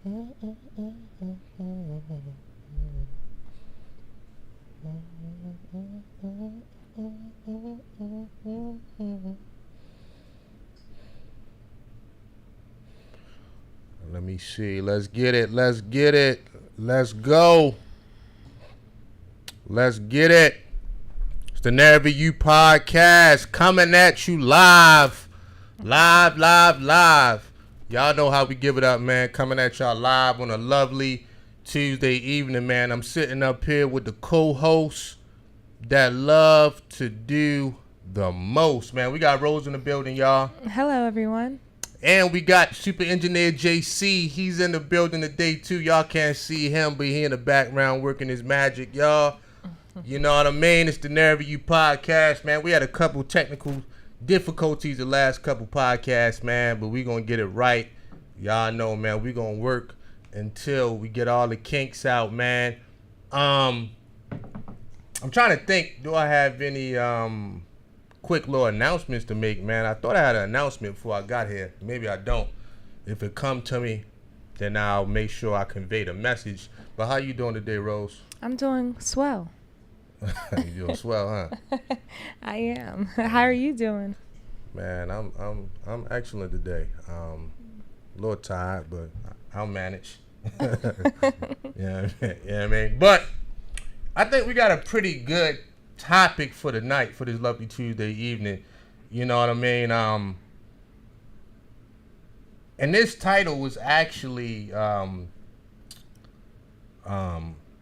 Let me see. Let's get it. Let's get it. Let's go. Let's get it. It's the Never You podcast coming at you live. Live. Y'all know how we give it up, man. Coming at y'all live on a lovely Tuesday evening, man. I'm sitting up here with the co-hosts that love to do the most, man. We got Rose in the building, y'all. Hello, everyone. And we got Super Engineer JC. He's in the building today, too. Y'all can't see him, but he in the background working his magic, y'all. You know what I mean? It's the Never You podcast, man. We had a couple technical difficulties the last couple podcasts, man, but we going to get it right. Y'all know, man, we going to work until we get all the kinks out, man. I'm trying to think, do I have any quick little announcements to make, man? I thought I had an announcement before I got here. Maybe I don't. If it come to me, then I'll make sure I convey the message. But how you doing today, Rose? I'm doing swell. You doing swell, huh? I am. How are you doing? Man, I'm excellent today. A little tired, but I'll manage. Yeah, I mean. But I think we got a pretty good topic for the night, for this lovely Tuesday evening. You know what I mean? And this title was actually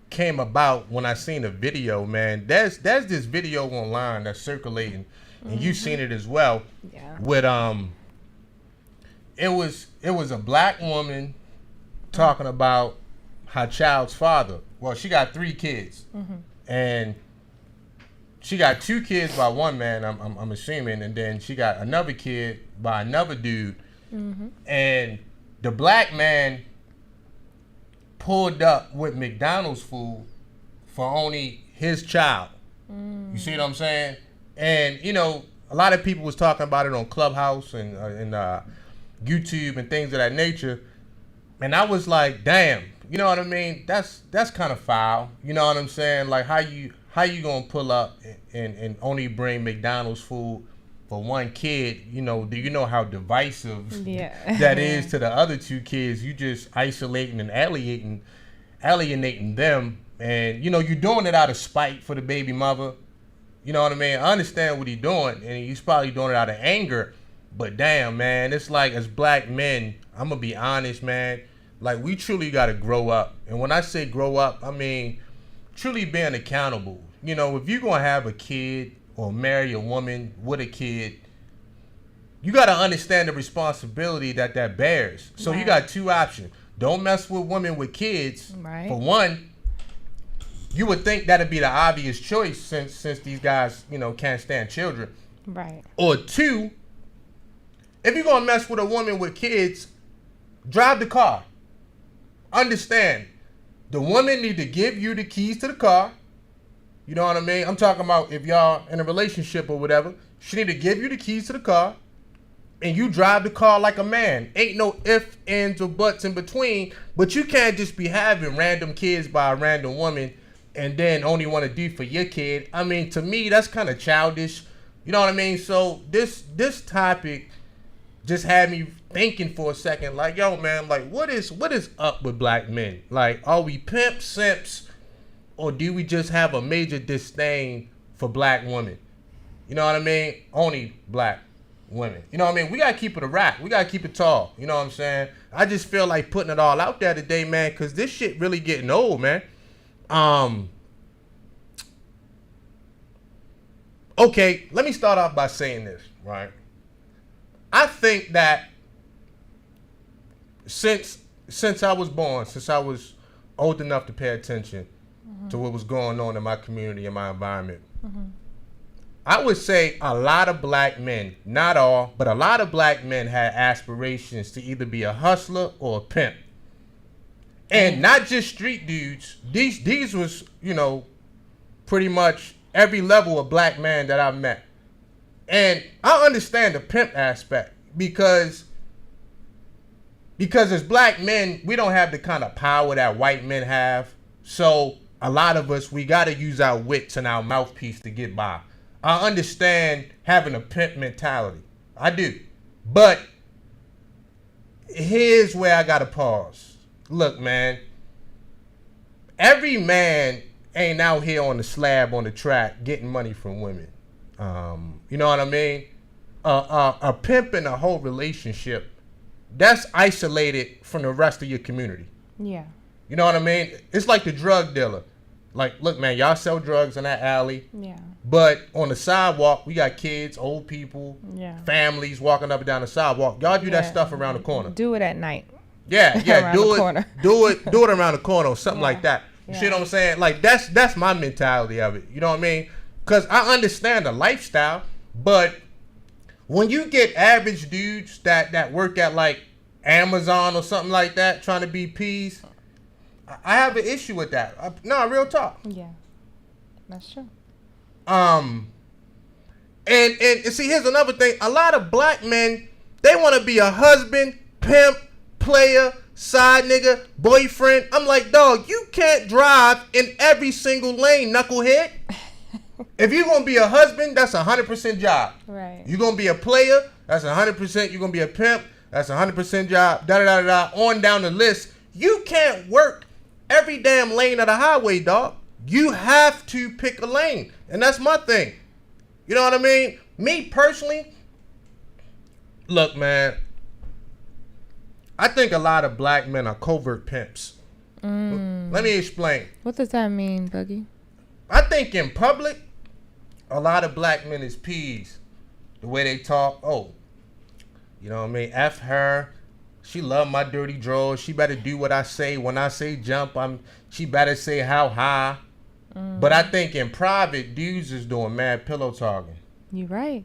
came about when I seen a video, man. There's this video online that's circulating, and you've seen it as well. Yeah. With it was a black woman talking about her child's father. Well, she got 3 kids, and she got 2 kids by one man, I'm assuming, and then she got another kid by another dude. And the black man pulled up with McDonald's food for only his child. You see what I'm saying? And, you know, a lot of people was talking about it on Clubhouse and YouTube and things of that nature. And I was like, damn, you know what I mean? That's kind of foul. You know what I'm saying? Like, how you gonna pull up and only bring McDonald's food for one kid? You know, do you know how divisive that is to the other 2 kids? You just isolating and alienating them. And, you know, you're doing it out of spite for the baby mother. You know what I mean? I understand what he's doing, and he's probably doing it out of anger. But damn, man, it's like, as black men, I'm going to be honest, man, like, we truly got to grow up. And when I say grow up, I mean truly being accountable. You know, if you're going to have a kid or marry a woman with a kid, you got to understand the responsibility that bears. So you got 2 options. Don't mess with women with kids. Right. For one, you would think that'd be the obvious choice since these guys, you know, can't stand children. Right. Or 2, if you're going to mess with a woman with kids, drive the car. Understand, the woman need to give you the keys to the car. You know what I mean? I'm talking about if y'all in a relationship or whatever, she need to give you the keys to the car, and you drive the car like a man. Ain't no ifs, ands, or buts in between. But you can't just be having random kids by a random woman and then only want to do for your kid. I mean, to me, that's kind of childish. You know what I mean? So this topic just had me thinking for a second, like, yo, man, like, what is up with black men? Like, are we pimps, simps, or do we just have a major disdain for black women? You know what I mean? Only black women. You know what I mean? We got to keep it a rap. We got to keep it tall. You know what I'm saying? I just feel like putting it all out there today, man, because this shit really getting old, man. Okay, let me start off by saying this, right? I think that since I was born, since I was old enough to pay attention to what was going on in my community and my environment, I would say a lot of black men, not all, but a lot of black men had aspirations to either be a hustler or a pimp. And not just street dudes. These was, you know, pretty much every level of black man that I've met. And I understand the pimp aspect because Because as black men, we don't have the kind of power that white men have. So a lot of us, we got to use our wits and our mouthpiece to get by. I understand having a pimp mentality. I do. But here's where I got to pause. Look, man. Every man ain't out here on the slab on the track getting money from women. You know what I mean? A pimp in a whole relationship, that's isolated from the rest of your community. Yeah. You know what I mean? It's like the drug dealer. Like, look, man, y'all sell drugs in that alley. Yeah. But on the sidewalk, we got kids, old people, families walking up and down the sidewalk. Y'all do that stuff around the corner. Do it at night. Yeah, do it around the corner or something like that. You see what I'm saying? Like, that's my mentality of it. You know what I mean? Because I understand the lifestyle, but when you get average dudes that work at like Amazon or something like that, trying to be P's, I have an issue with that. No, real talk. Yeah, that's true. And see, here's another thing. A lot of black men, they want to be a husband, pimp, player, side nigga, boyfriend. I'm like, dog, you can't drive in every single lane, knucklehead. If you're going to be a husband, that's 100% job. Right. You're going to be a player, that's 100%. You're going to be a pimp, that's 100% job. On down the list. You can't work every damn lane of the highway, dog. You have to pick a lane. And that's my thing. You know what I mean? Me personally, look, man, I think a lot of black men are covert pimps. Let me explain. What does that mean, Boogie? I think in public, a lot of black men is P's. The way they talk, you know what I mean? F her. She love my dirty drawers. She better do what I say. When I say jump, she better say how high. But I think in private, dudes is doing mad pillow talking. You're right.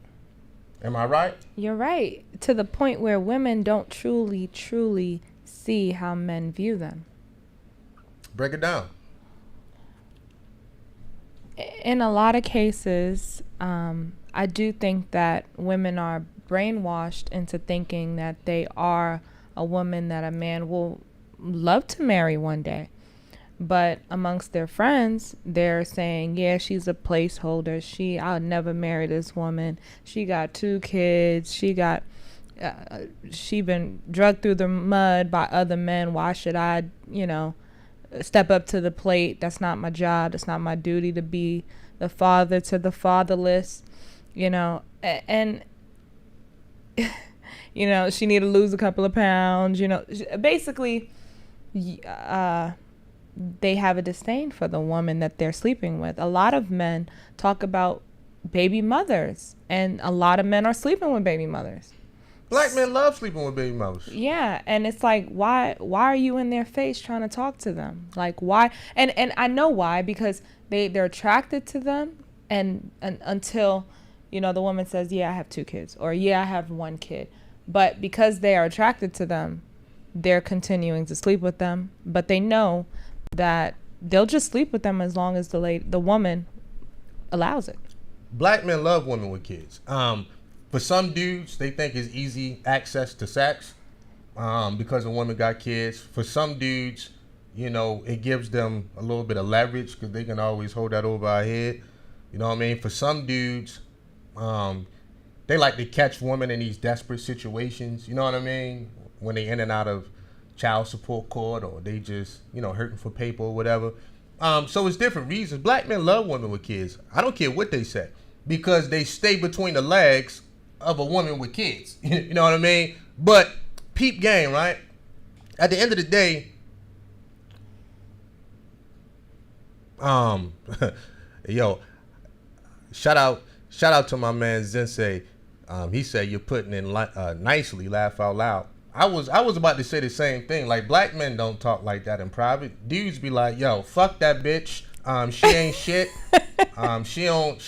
Am I right? You're right. To the point where women don't truly see how men view them. Break it down. In a lot of cases, I do think that women are brainwashed into thinking that they are a woman that a man will love to marry one day. But amongst their friends, they're saying, yeah, she's a placeholder. I'll never marry this woman. She got 2 kids. She been dragged through the mud by other men. Why should I, step up to the plate? That's not my job. That's not my duty to be the father to the fatherless, and she need to lose a couple of pounds, basically, they have a disdain for the woman that they're sleeping with. A lot of men talk about baby mothers, and a lot of men are sleeping with baby mothers. Black men love sleeping with baby mothers. Yeah, and it's like, why are you in their face trying to talk to them? Like, why? And I know why, because they're attracted to them, and until, the woman says, yeah, I have 2 kids, or yeah, I have 1 kid. But because they are attracted to them, they're continuing to sleep with them, but they know that they'll just sleep with them as long as the woman allows it. Black men love women with kids. For some dudes, they think it's easy access to sex because a woman got kids. For some dudes, it gives them a little bit of leverage because they can always hold that over our head. You know what I mean? For some dudes, they like to catch women in these desperate situations. You know what I mean? When they in and out of child support court, or they just, hurting for paper or whatever. So it's different reasons. Black men love women with kids. I don't care what they say, because they stay between the legs of a woman with kids. You know what I mean? But peep game, right? At the end of the day, yo, shout out to my man Zensei. He said you're putting in nicely, laugh out loud. I was about to say the same thing. Like, black men don't talk like that in private. Dudes be like, yo, fuck that bitch. She ain't shit. She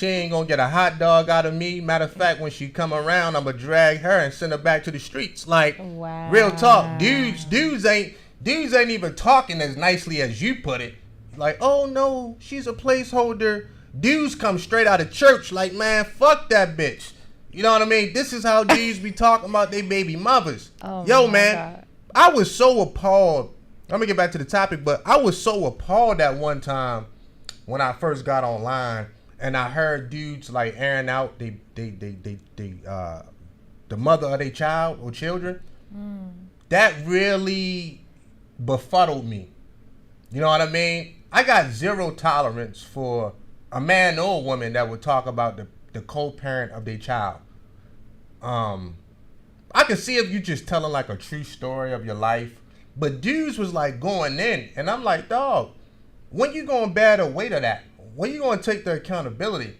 ain't gonna get a hot dog out of me. Matter of fact, when she come around, I'ma drag her and send her back to the streets. Like, wow. Real talk. Dudes ain't even talking as nicely as you put it. Like, oh no, she's a placeholder. Dudes come straight out of church like, man, fuck that bitch. You know what I mean? This is how dudes be talking about their baby mothers. Oh, yo, man, God. I was so appalled. Let me get back to the topic, but I was so appalled at one time when I first got online and I heard dudes like airing out the mother of their child or children. That really befuddled me. You know what I mean? I got zero tolerance for a man or a woman that would talk about the co-parent of their child. I can see if you just telling like a true story of your life, but dudes was like going in, and I'm like, dog, when you gonna bear the weight of that? When you gonna take the accountability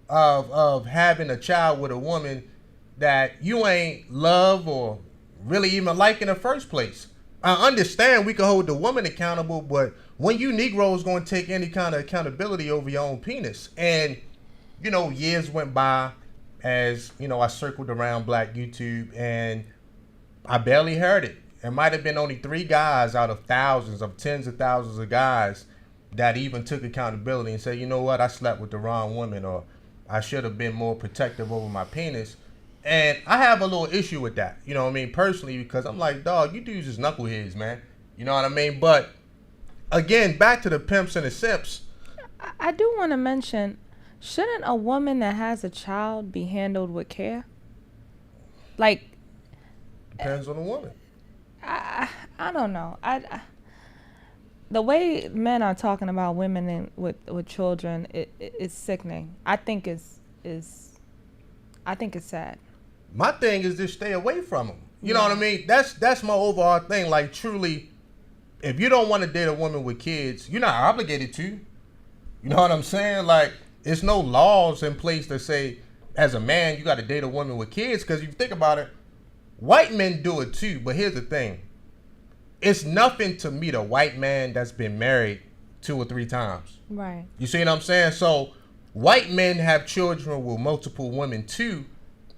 of having a child with a woman that you ain't love or really even like in the first place? I understand we can hold the woman accountable, but when you Negroes gonna take any kind of accountability over your own penis? And you know, years went by as you know I circled around Black YouTube, and I barely heard it. It might have been only 3 guys out of thousands of tens of thousands of guys that even took accountability and said, you know what, I slept with the wrong woman, or I should have been more protective over my penis. And I have a little issue with that, you know what I mean, personally, because I'm like, dog, you dudes is knuckleheads, man. You know what I mean? But again, back to the pimps and the simps. I do want to mention, shouldn't a woman that has a child be handled with care? Like, depends on the woman. I don't know. The way men are talking about women with children, it's sickening. I think it's sad. My thing is just stay away from them. You know what I mean? That's my overall thing. Like, truly, if you don't want to date a woman with kids, you're not obligated to. You know what I'm saying? Like, there's no laws in place that say, as a man, you got to date a woman with kids. Because if you think about it, white men do it too. But here's the thing. It's nothing to meet a white man that's been married 2 or 3 times. Right. You see what I'm saying? So white men have children with multiple women too.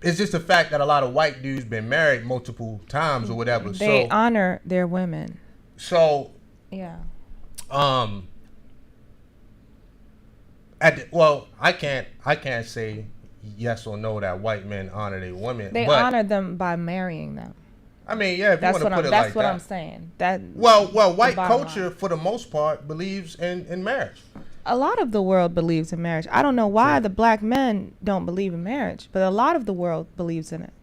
It's just the fact that a lot of white dudes been married multiple times or whatever. They honor their women. So yeah. I can't say yes or no that white men honor their women. They honor them by marrying them. I mean, yeah, if you want to put it like that. That's what I'm saying. Well, white culture, for the most part, believes in marriage. A lot of the world believes in marriage. I don't know why the black men don't believe in marriage, but a lot of the world believes in it.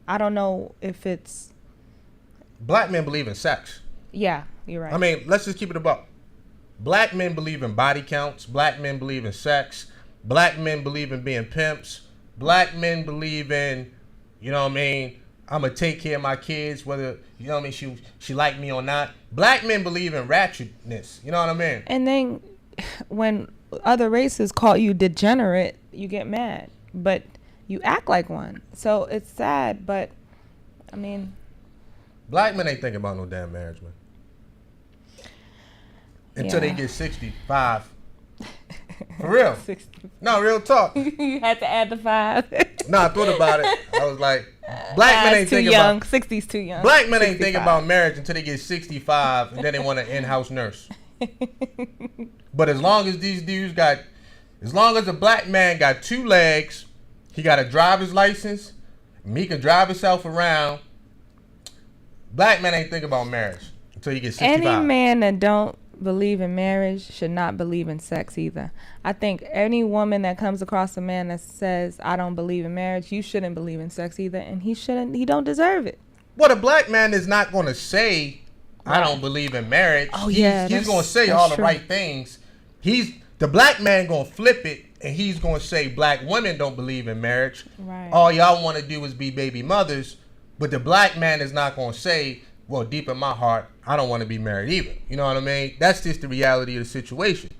I don't know if it's... Black men believe in sex. Yeah, you're right. I mean, let's just keep it about. Black men believe in body counts. Black men believe in sex. Black men believe in being pimps. Black men believe in, you know what I mean, I'm going to take care of my kids, whether, you know what I mean, she like me or not. Black men believe in ratchetness. You know what I mean? And then when other races call you degenerate, you get mad. But you act like one. So it's sad, but, I mean... Black men ain't thinking about no damn marriage, man. Until they get 65. For real. 60. No, real talk. You had to add the 5. No, I thought about it. I was like, black men ain't thinking about... 60's too young. Black men ain't thinking about marriage until they get 65, and then they want an in-house nurse. But as long as these dudes got... As long as a black man got 2 legs, he got a driver's license, and he can drive himself around, black men ain't thinking about marriage until he gets 65. Any man that don't believe in marriage should not believe in sex either. I think any woman that comes across a man that says, I don't believe in marriage, you shouldn't believe in sex either, and he don't deserve it. Well, the black man is not going to say, I don't believe in marriage. Oh, he's going to say all the right things. The black man going to flip it, and he's going to say black women don't believe in marriage. Right. All y'all want to do is be baby mothers. But the black man is not going to say, well, deep in my heart, I don't want to be married either. You know what I mean? That's just the reality of the situation.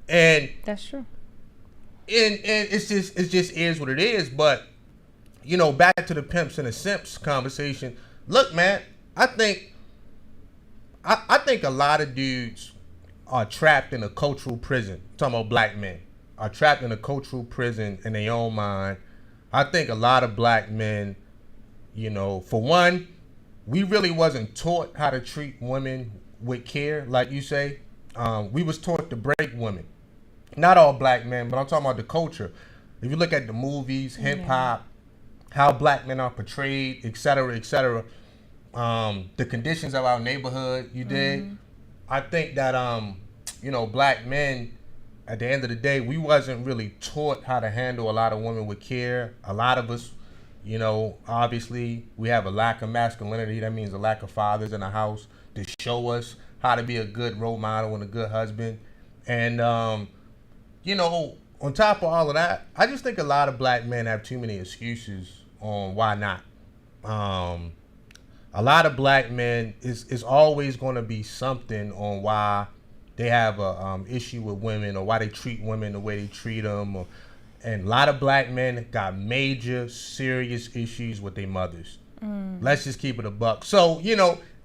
And that's true. And it's just is what it is. But, you know, back to the pimps and the simps conversation. Look, man, I think a lot of dudes are trapped in a cultural prison. I'm talking about black men are trapped in a cultural prison in their own mind. I think a lot of black men, you know, for one, we really wasn't taught how to treat women with care, like you say. We was taught to break women. Not all black men, but I'm talking about the culture. If you look at the movies, hip hop, how black men are portrayed, et cetera, the conditions of our neighborhood. You dig? I think that black men, at the end of the day, we wasn't really taught how to handle a lot of women with care. A lot of us, obviously we have a lack of masculinity. That means a lack of fathers in the house to show us how to be a good role model and a good husband. And on top of all of that, I just think a lot of black men have too many excuses on why not. A lot of black men is always going to be something on why they have a issue with women or why they treat women the way they treat them. And a lot of black men got major, serious issues with their mothers. Let's just keep it a buck. So,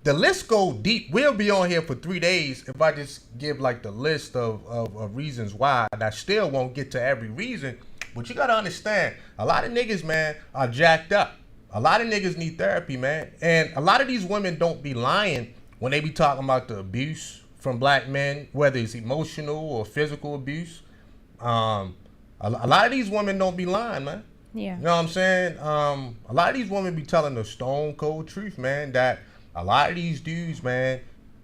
the list go deep. We'll be on here for 3 days if I just give like the list of reasons why. And I still won't get to every reason. But you got to understand, a lot of niggas, man, are jacked up. A lot of niggas need therapy, man. And a lot of these women don't be lying when they be talking about the abuse from black men, whether it's emotional or physical abuse. A lot of these women don't be lying, man. Yeah. You know what I'm saying? A lot of these women be telling the stone cold truth, man, that a lot of these dudes, man,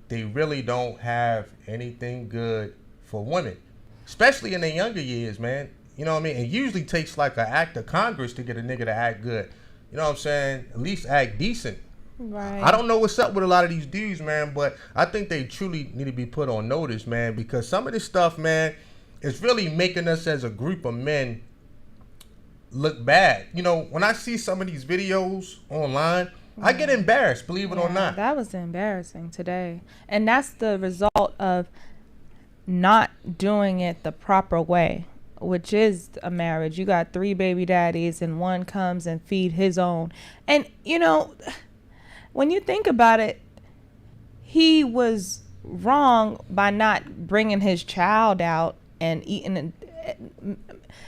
they really don't have anything good for women, especially in their younger years, man. You know what I mean? It usually takes like an act of Congress to get a nigga to act good. You know what I'm saying? At least act decent. Right. I don't know what's up with a lot of these dudes, man, but I think they truly need to be put on notice, man, because some of this stuff, man, is really making us as a group of men look bad. When I see some of these videos online, I get embarrassed, believe it or not. That was embarrassing today. And that's the result of not doing it the proper way, which is a marriage. You got 3 baby daddies and one comes and feed his own. And, when you think about it, he was wrong by not bringing his child out and eating.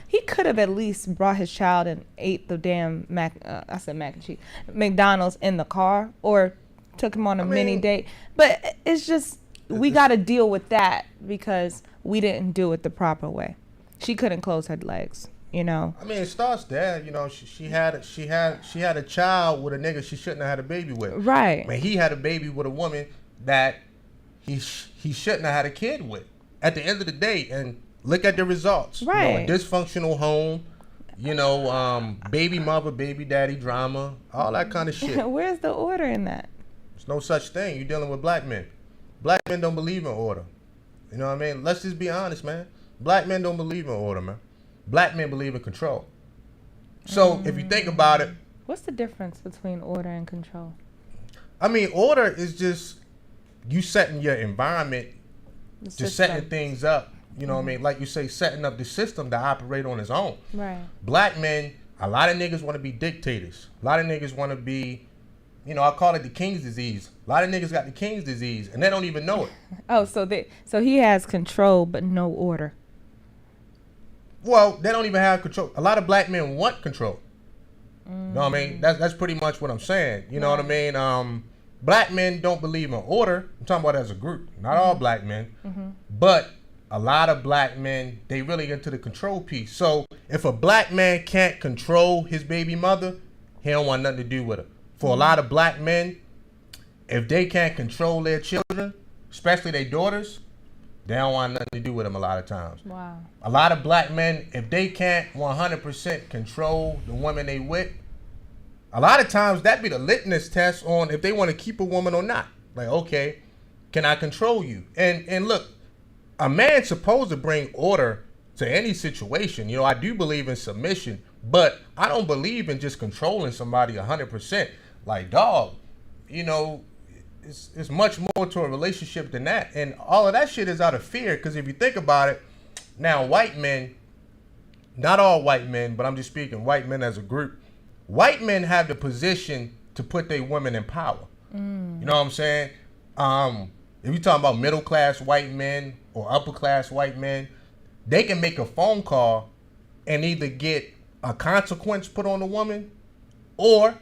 He could have at least brought his child and ate the damn mac and cheese, McDonald's in the car, or took him on a mini date. But it's just, we got to deal with that because we didn't do it the proper way. She couldn't close her legs, it starts there. She had a child with a nigga she shouldn't have had a baby with. Right. He had a baby with a woman that he shouldn't have had a kid with. At the end of the day, and look at the results. Right. A dysfunctional home, baby mother, baby daddy drama, all that kind of shit. Where's the order in that? There's no such thing. You're dealing with black men. Black men don't believe in order. You know what I mean? Let's just be honest, man. Black men don't believe in order, man. Black men believe in control. So if you think about it. What's the difference between order and control? Order is just you setting your environment, just setting things up. You know what I mean? Like you say, setting up the system to operate on its own. Right. Black men, a lot of niggas want to be dictators. A lot of niggas want to be, I call it the king's disease. A lot of niggas got the king's disease, and they don't even know it. Oh, so he has control but no order. Well, they don't even have control. A lot of black men want control. You know what I mean? That's pretty much what I'm saying. You know what I mean? Black men don't believe in order. I'm talking about as a group. Not all black men. But a lot of black men, they really get into the control piece. So if a black man can't control his baby mother, he don't want nothing to do with her. For a lot of black men, if they can't control their children, especially their daughters, they don't want nothing to do with them a lot of times. Wow. A lot of black men, if they can't 100% control the woman they with, a lot of times that be the litmus test on if they want to keep a woman or not. Like, okay, can I control you? And look, a man's supposed to bring order to any situation. I do believe in submission, but I don't believe in just controlling somebody 100%. Like, dog, it's much more to a relationship than that. And all of that shit is out of fear. Because if you think about it, now white men, not all white men, but I'm just speaking white men as a group, white men have the position to put their women in power. You know what I'm saying? If you're talking about middle class white men or upper class white men, they can make a phone call and either get a consequence put on the woman or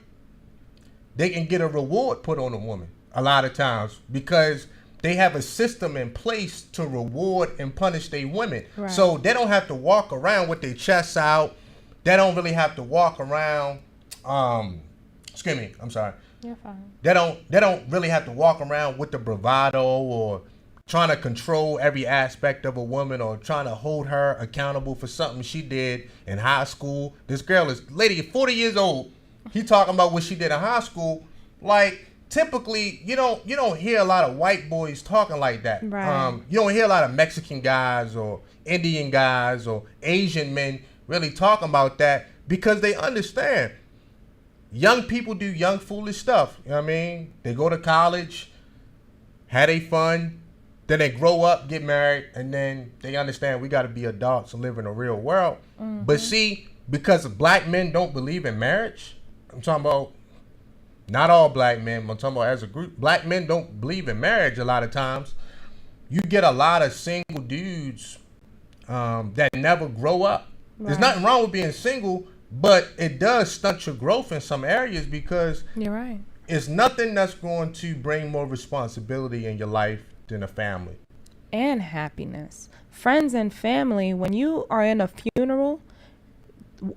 they can get a reward put on the woman a lot of times because they have a system in place to reward and punish their women. Right. So they don't have to walk around with their chests out. They don't really have to walk around, You're fine. They don't really have to walk around with the bravado or trying to control every aspect of a woman or trying to hold her accountable for something she did in high school. This girl is lady 40 years old. He talking about what she did in high school. Like, typically you don't hear a lot of white boys talking like that. Right. You don't hear a lot of Mexican guys or Indian guys or Asian men really talking about that because they understand young people do young foolish stuff. You know what I mean? They go to college, have their fun, then they grow up, get married, and then they understand we got to be adults and live in a real world. Mm-hmm. But see, because black men don't believe in marriage, I'm talking about not all black men, I'm talking about as a group, black men don't believe in marriage a lot of times. You get a lot of single dudes that never grow up. Right. There's nothing wrong with being single, but it does stunt your growth in some areas because you're right. It's nothing that's going to bring more responsibility in your life than a family. And happiness. Friends and family, when you are in a funeral,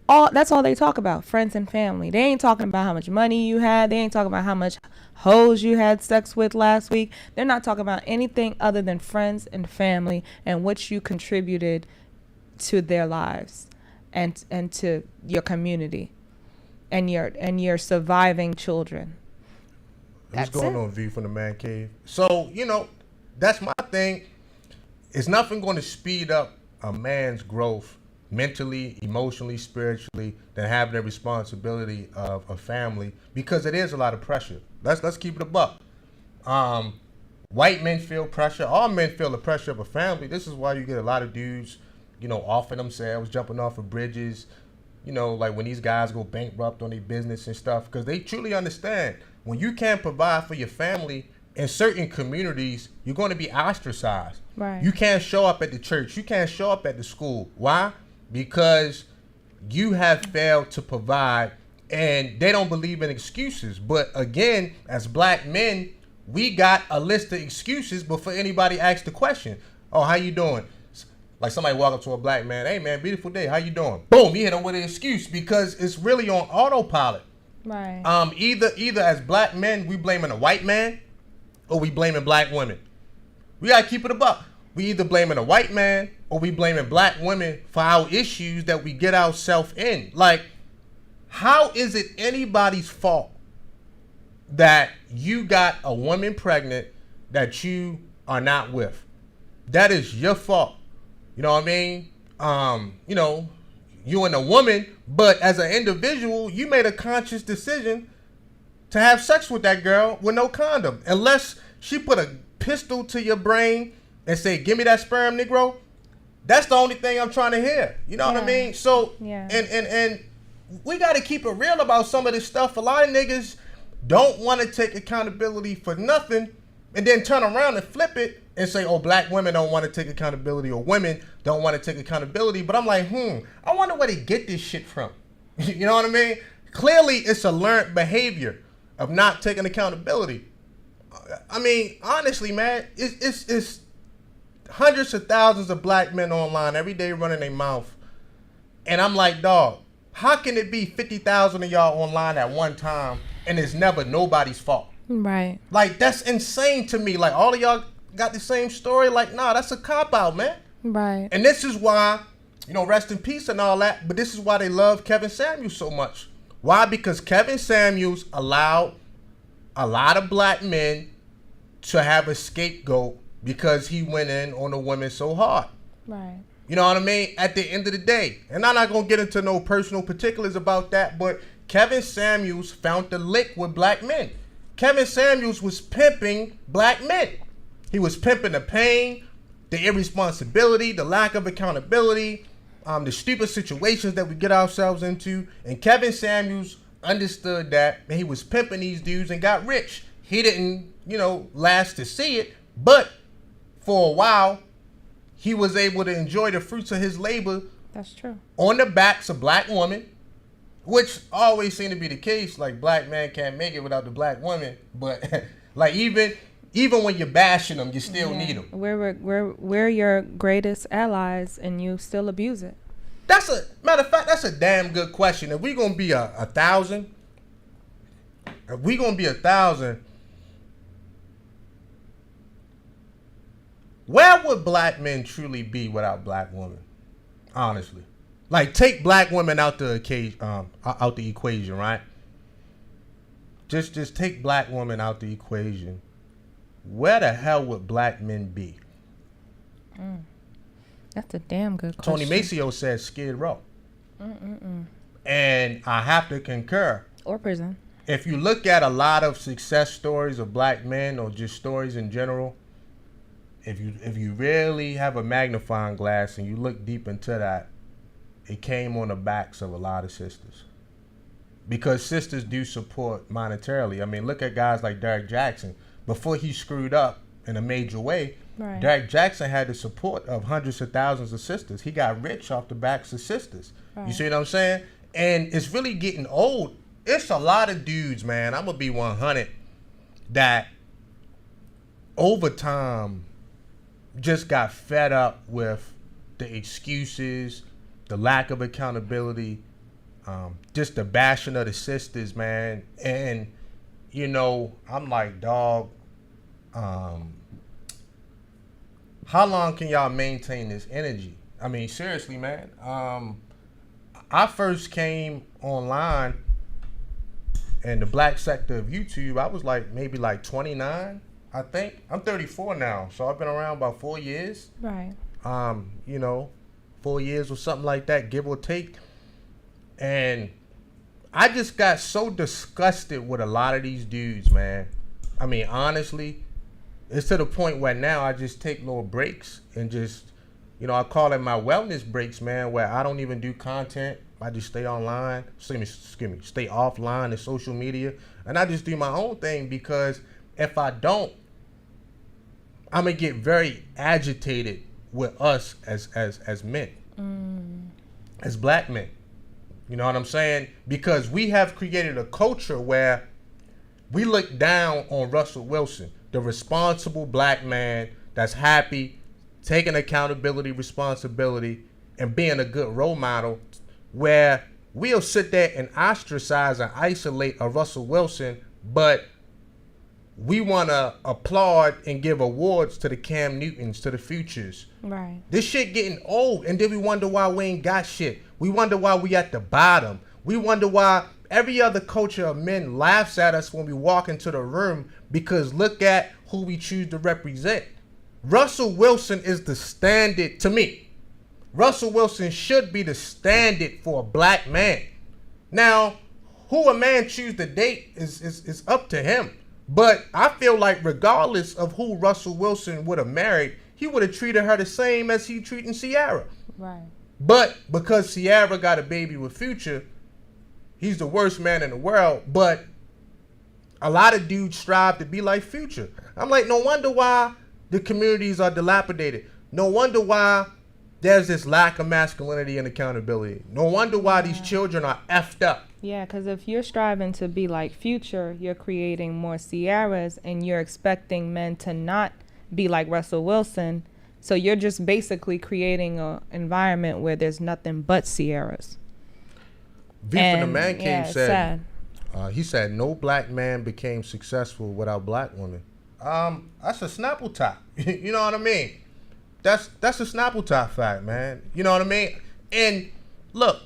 that's all they talk about, friends and family. They ain't talking about how much money you had. They ain't talking about how much hoes you had sex with last week. They're not talking about anything other than friends and family and what you contributed to their lives and to your community and your surviving children. What's going on, V, from the Man Cave? So, that's my thing. It's nothing going to speed up a man's growth mentally, emotionally, spiritually than having the responsibility of a family, because it is a lot of pressure. Let's keep it a buck. White men feel pressure. All men feel the pressure of a family. This is why you get a lot of dudes, offing themselves, jumping off of bridges, like when these guys go bankrupt on their business and stuff, because they truly understand when you can't provide for your family in certain communities, you're going to be ostracized. Right. You can't show up at the church. You can't show up at the school. Why? Because you have failed to provide, and they don't believe in excuses. But again, as black men, we got a list of excuses before anybody asks the question. Oh, how you doing? Like somebody walk up to a black man, hey man, beautiful day, how you doing? Boom, you hit them with an excuse because it's really on autopilot. Right. Either as black men, we blaming a white man or we blaming black women. We gotta keep it a buck. We either blaming a white man or we blaming black women for our issues that we get ourselves in. Like, how is it anybody's fault that you got a woman pregnant that you are not with? That is your fault. You know what I mean? You and a woman, but as an individual, you made a conscious decision to have sex with that girl with no condom. Unless she put a pistol to your brain and say, give me that sperm, Negro. That's the only thing I'm trying to hear. You know what I mean? So, and we got to keep it real about some of this stuff. A lot of niggas don't want to take accountability for nothing and then turn around and flip it and say, oh, black women don't want to take accountability or women don't want to take accountability. But I'm like, I wonder where they get this shit from. You know what I mean? Clearly, it's a learned behavior of not taking accountability. I mean, honestly, man, it's hundreds of thousands of black men online every day running their mouth. And I'm like, dog, how can it be 50,000 of y'all online at one time and it's never nobody's fault? Right. Like, that's insane to me. Like, all of y'all got the same story. Like, nah, that's a cop-out, man. Right. And this is why, rest in peace and all that, but this is why they love Kevin Samuels so much. Why? Because Kevin Samuels allowed a lot of black men to have a scapegoat because he went in on a woman so hard. Right. You know what I mean? At the end of the day. And I'm not going to get into no personal particulars about that, but Kevin Samuels found the lick with black men. Kevin Samuels was pimping black men. He was pimping the pain, the irresponsibility, the lack of accountability, the stupid situations that we get ourselves into. And Kevin Samuels understood that, and he was pimping these dudes and got rich. He didn't, last to see it, but for a while, he was able to enjoy the fruits of his labor. That's true. On the backs of black women, which always seemed to be the case. Like, black man can't make it without the black woman, but like even when you're bashing them, you still need them. We're your greatest allies, and you still abuse it. Matter of fact, that's a damn good question. If we're gonna be a 1,000, if we gonna be 1,000, where would black men truly be without black women? Honestly, like take black women out the equation, right? Just take black women out the equation. Where the hell would black men be? That's a damn good question. Tony Maceo said Skid Row. And I have to concur. Or prison. If you look at a lot of success stories of black men or just stories in general, if you really have a magnifying glass and you look deep into that, it came on the backs of a lot of sisters. Because sisters do support monetarily. I mean, look at guys like Derek Jackson. Before he screwed up in a major way, right. Derek Jackson had the support of hundreds of thousands of sisters. He got rich off the backs of sisters. Right. You see what I'm saying? And it's really getting old. It's a lot of dudes, man. I'm going to be 100 that over time just got fed up with the excuses, the lack of accountability, just the bashing of the sisters, man. And, you know, I'm like, dog, how long can y'all maintain this energy? I mean, seriously, man. I first came online in the black sector of YouTube. I was like maybe like 29, I think. I'm 34 now, so I've been around about 4 years. Right. You know, 4 years or something like that, give or take. And I just got so disgusted with a lot of these dudes, man. I mean, honestly, it's to the point where now I just take little breaks and just, you know, I call it my wellness breaks, man, where I don't even do content. I just stay online, stay offline and social media, and I just do my own thing, because if I don't, I'm gonna get very agitated with us as men, as black men. You know what I'm saying? Because we have created a culture where we look down on Russell Wilson, the responsible black man that's happy, taking accountability, responsibility, and being a good role model, where we'll sit there and ostracize and isolate a Russell Wilson, but we want to applaud and give awards to the Cam Newtons, to the Futures. Right. This shit getting old, and then we wonder why we ain't got shit. We wonder why we at the bottom. We wonder why every other culture of men laughs at us when we walk into the room, because look at who we choose to represent. Russell Wilson is the standard to me. Russell Wilson should be the standard for a black man. Now, who a man choose to date is up to him. But I feel like regardless of who Russell Wilson would have married, he would have treated her the same as he treating Ciara. Right. But because Ciara got a baby with Future, he's the worst man in the world. But a lot of dudes strive to be like Future. I'm like, no wonder why the communities are dilapidated. No wonder why there's this lack of masculinity and accountability. No wonder why these children are effed up. Yeah, because if you're striving to be like Future, you're creating more Ciaras, and you're expecting men to not be like Russell Wilson. So you're just basically creating an environment where there's nothing but Ciaras. V from the Man Cave said, he said, no black man became successful without black women. That's a Snapple top. You know what I mean? That's a Snapple top fact, man. You know what I mean? And look,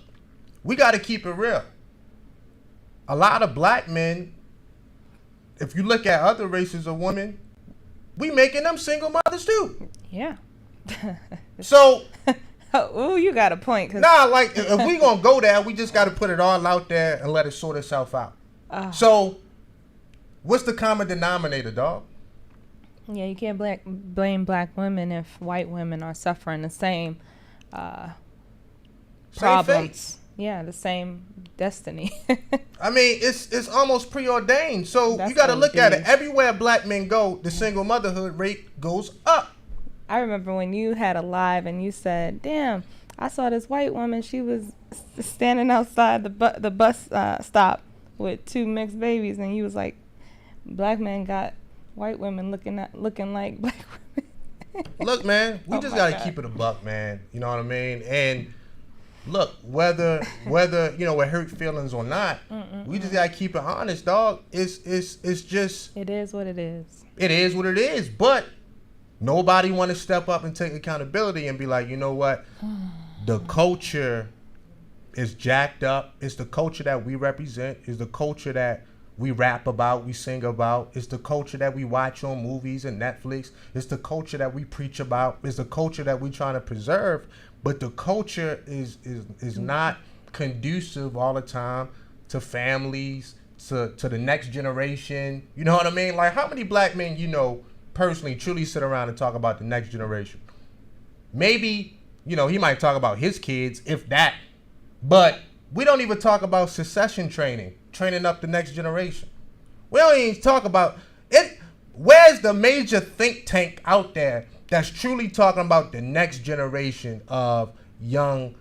we got to keep it real. A lot of black men, if you look at other races of women, we making them single mothers too. Yeah. So. Oh, you got a point. Nah, like if we gonna go there, we just got to put it all out there and let it sort itself out. So, what's the common denominator, dog? Yeah, you can't blame black women if white women are suffering the same problems. Yeah, the same destiny. I mean, it's almost preordained. So you got to look at it. Everywhere black men go, the single motherhood rate goes up. I remember when you had a live and you said, damn, I saw this white woman. She was standing outside the bus stop with 2 mixed babies. And you was like, black men got white women looking like black women. Look, man, we just got to keep it a buck, man. You know what I mean? And look, whether you know, with hurt feelings or not, we just gotta keep it honest, dog. It's just It is what it is. It is what it is. But nobody want to step up and take accountability and be like, you know what, the culture is jacked up. It's the culture that we represent. It's the culture that we rap about, we sing about. It's the culture that we watch on movies and Netflix. It's the culture that we preach about. It's the culture that we trying to preserve. But the culture is not conducive all the time to families, to the next generation. You know what I mean? Like, how many black men you know personally truly sit around and talk about the next generation? Maybe, you know, he might talk about his kids, if that. But we don't even talk about succession training up the next generation. We don't even talk about it. Where's the major think tank out there that's truly talking about the next generation of young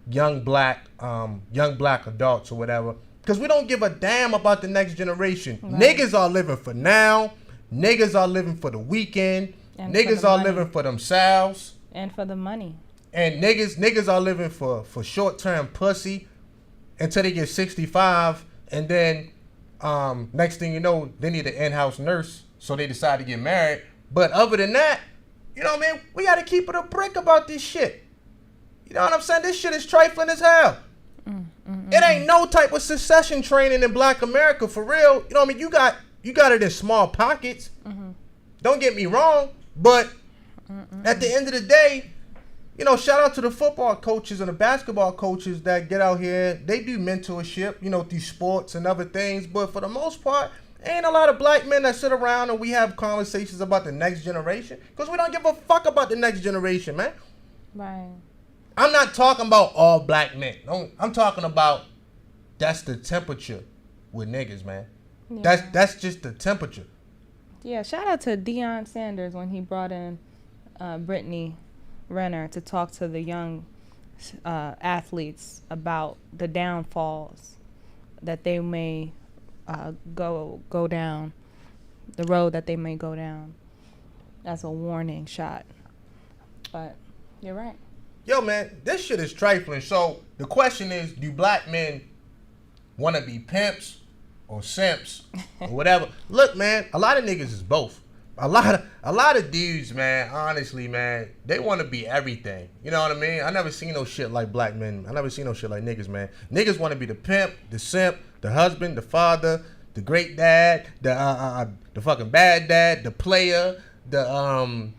black adults or whatever? Because we don't give a damn about the next generation. Right. Niggas are living for now. Niggas are living for the weekend. And niggas are living for themselves. And for the money. And niggas are living for short-term pussy until they get 65. And then next thing you know, they need an in-house nurse. So they decide to get married. But other than that, you know what I mean? We got to keep it a brick about this shit. You know what I'm saying? This shit is trifling as hell. It ain't no type of succession training in Black America, for real. You know what I mean? You got it in small pockets. Don't get me wrong, but at the end of the day, you know, shout out to the football coaches and the basketball coaches that get out here. They do mentorship, you know, through sports and other things. But for the most part, ain't a lot of black men that sit around and we have conversations about the next generation, because we don't give a fuck about the next generation, man. Right. I'm not talking about all black men. I'm talking about that's the temperature with niggas, man. Yeah. That's just the temperature. Yeah, shout out to Deion Sanders when he brought in Brittany Renner to talk to the young athletes about the downfalls that they may go down, the road that they may go down. That's a warning shot. But you're right. Yo, man, this shit is trifling. So the question is, do black men want to be pimps or simps or whatever? Look, man, a lot of niggas is both. A lot of dudes, man, honestly, man, they want to be everything. You know what I mean? I never seen no shit like black men. I never seen no shit like niggas, man. Niggas want to be the pimp, the simp, the husband, the father, the great dad, the fucking bad dad, the player, the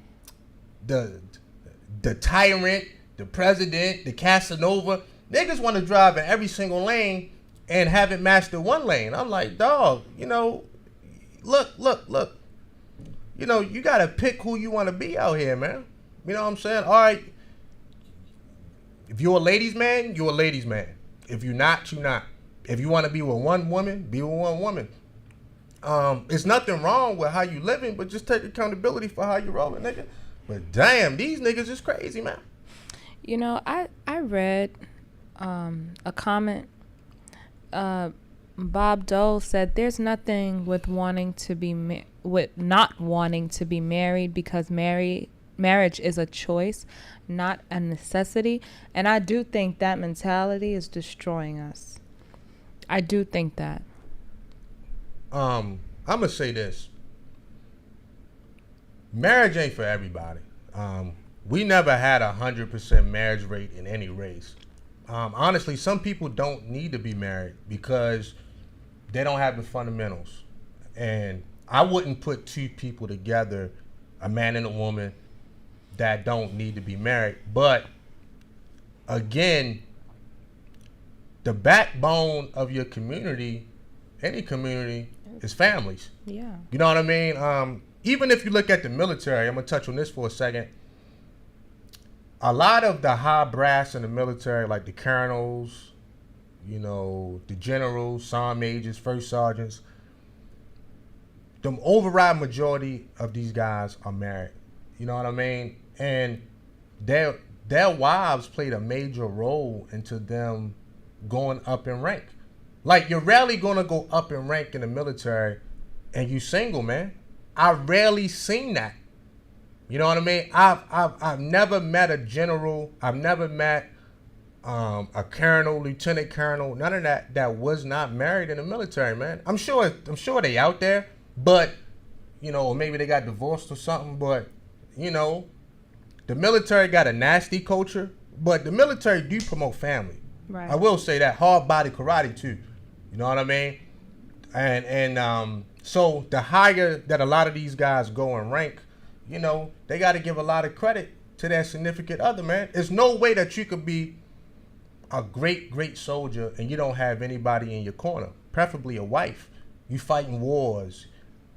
tyrant, the president, the Casanova. Niggas want to drive in every single lane and haven't mastered one lane. I'm like, dog, you know, look. You know, you got to pick who you want to be out here, man. You know what I'm saying? All right. If you're a ladies' man, you're a ladies' man. If you're not, you're not. If you want to be with one woman, be with one woman. It's nothing wrong with how you living, but just take accountability for how you rolling, nigga. But damn, these niggas is crazy, man. You know, I read a comment. Bob Dole said there's nothing with not wanting to be married, because marriage is a choice, not a necessity. And I do think that mentality is destroying us. I do think that. I'm gonna say this. Marriage ain't for everybody. We never had 100% marriage rate in any race. Honestly, some people don't need to be married because they don't have the fundamentals. And I wouldn't put two people together, a man and a woman, that don't need to be married. But again, the backbone of your community, any community, is families. Yeah. You know what I mean? Even if you look at the military, I'm gonna touch on this for a second. A lot of the high brass in the military, like the colonels, you know, the generals, sergeant majors, first sergeants, the override majority of these guys are married. You know what I mean? And their wives played a major role into them going up in rank. Like, you're rarely gonna go up in rank in the military and you single, man. I rarely seen that. You know what I mean? I've never met a general. I've never met a colonel, lieutenant colonel, none of that was not married in the military, man. I'm sure they out there, but or maybe they got divorced or something. But the military got a nasty culture, but the military do promote family. Right. I will say that hard body karate too. You know what I mean? And so the higher that a lot of these guys go in rank, they got to give a lot of credit to their significant other, man. There's no way that you could be a great soldier and you don't have anybody in your corner, preferably a wife. You fighting wars,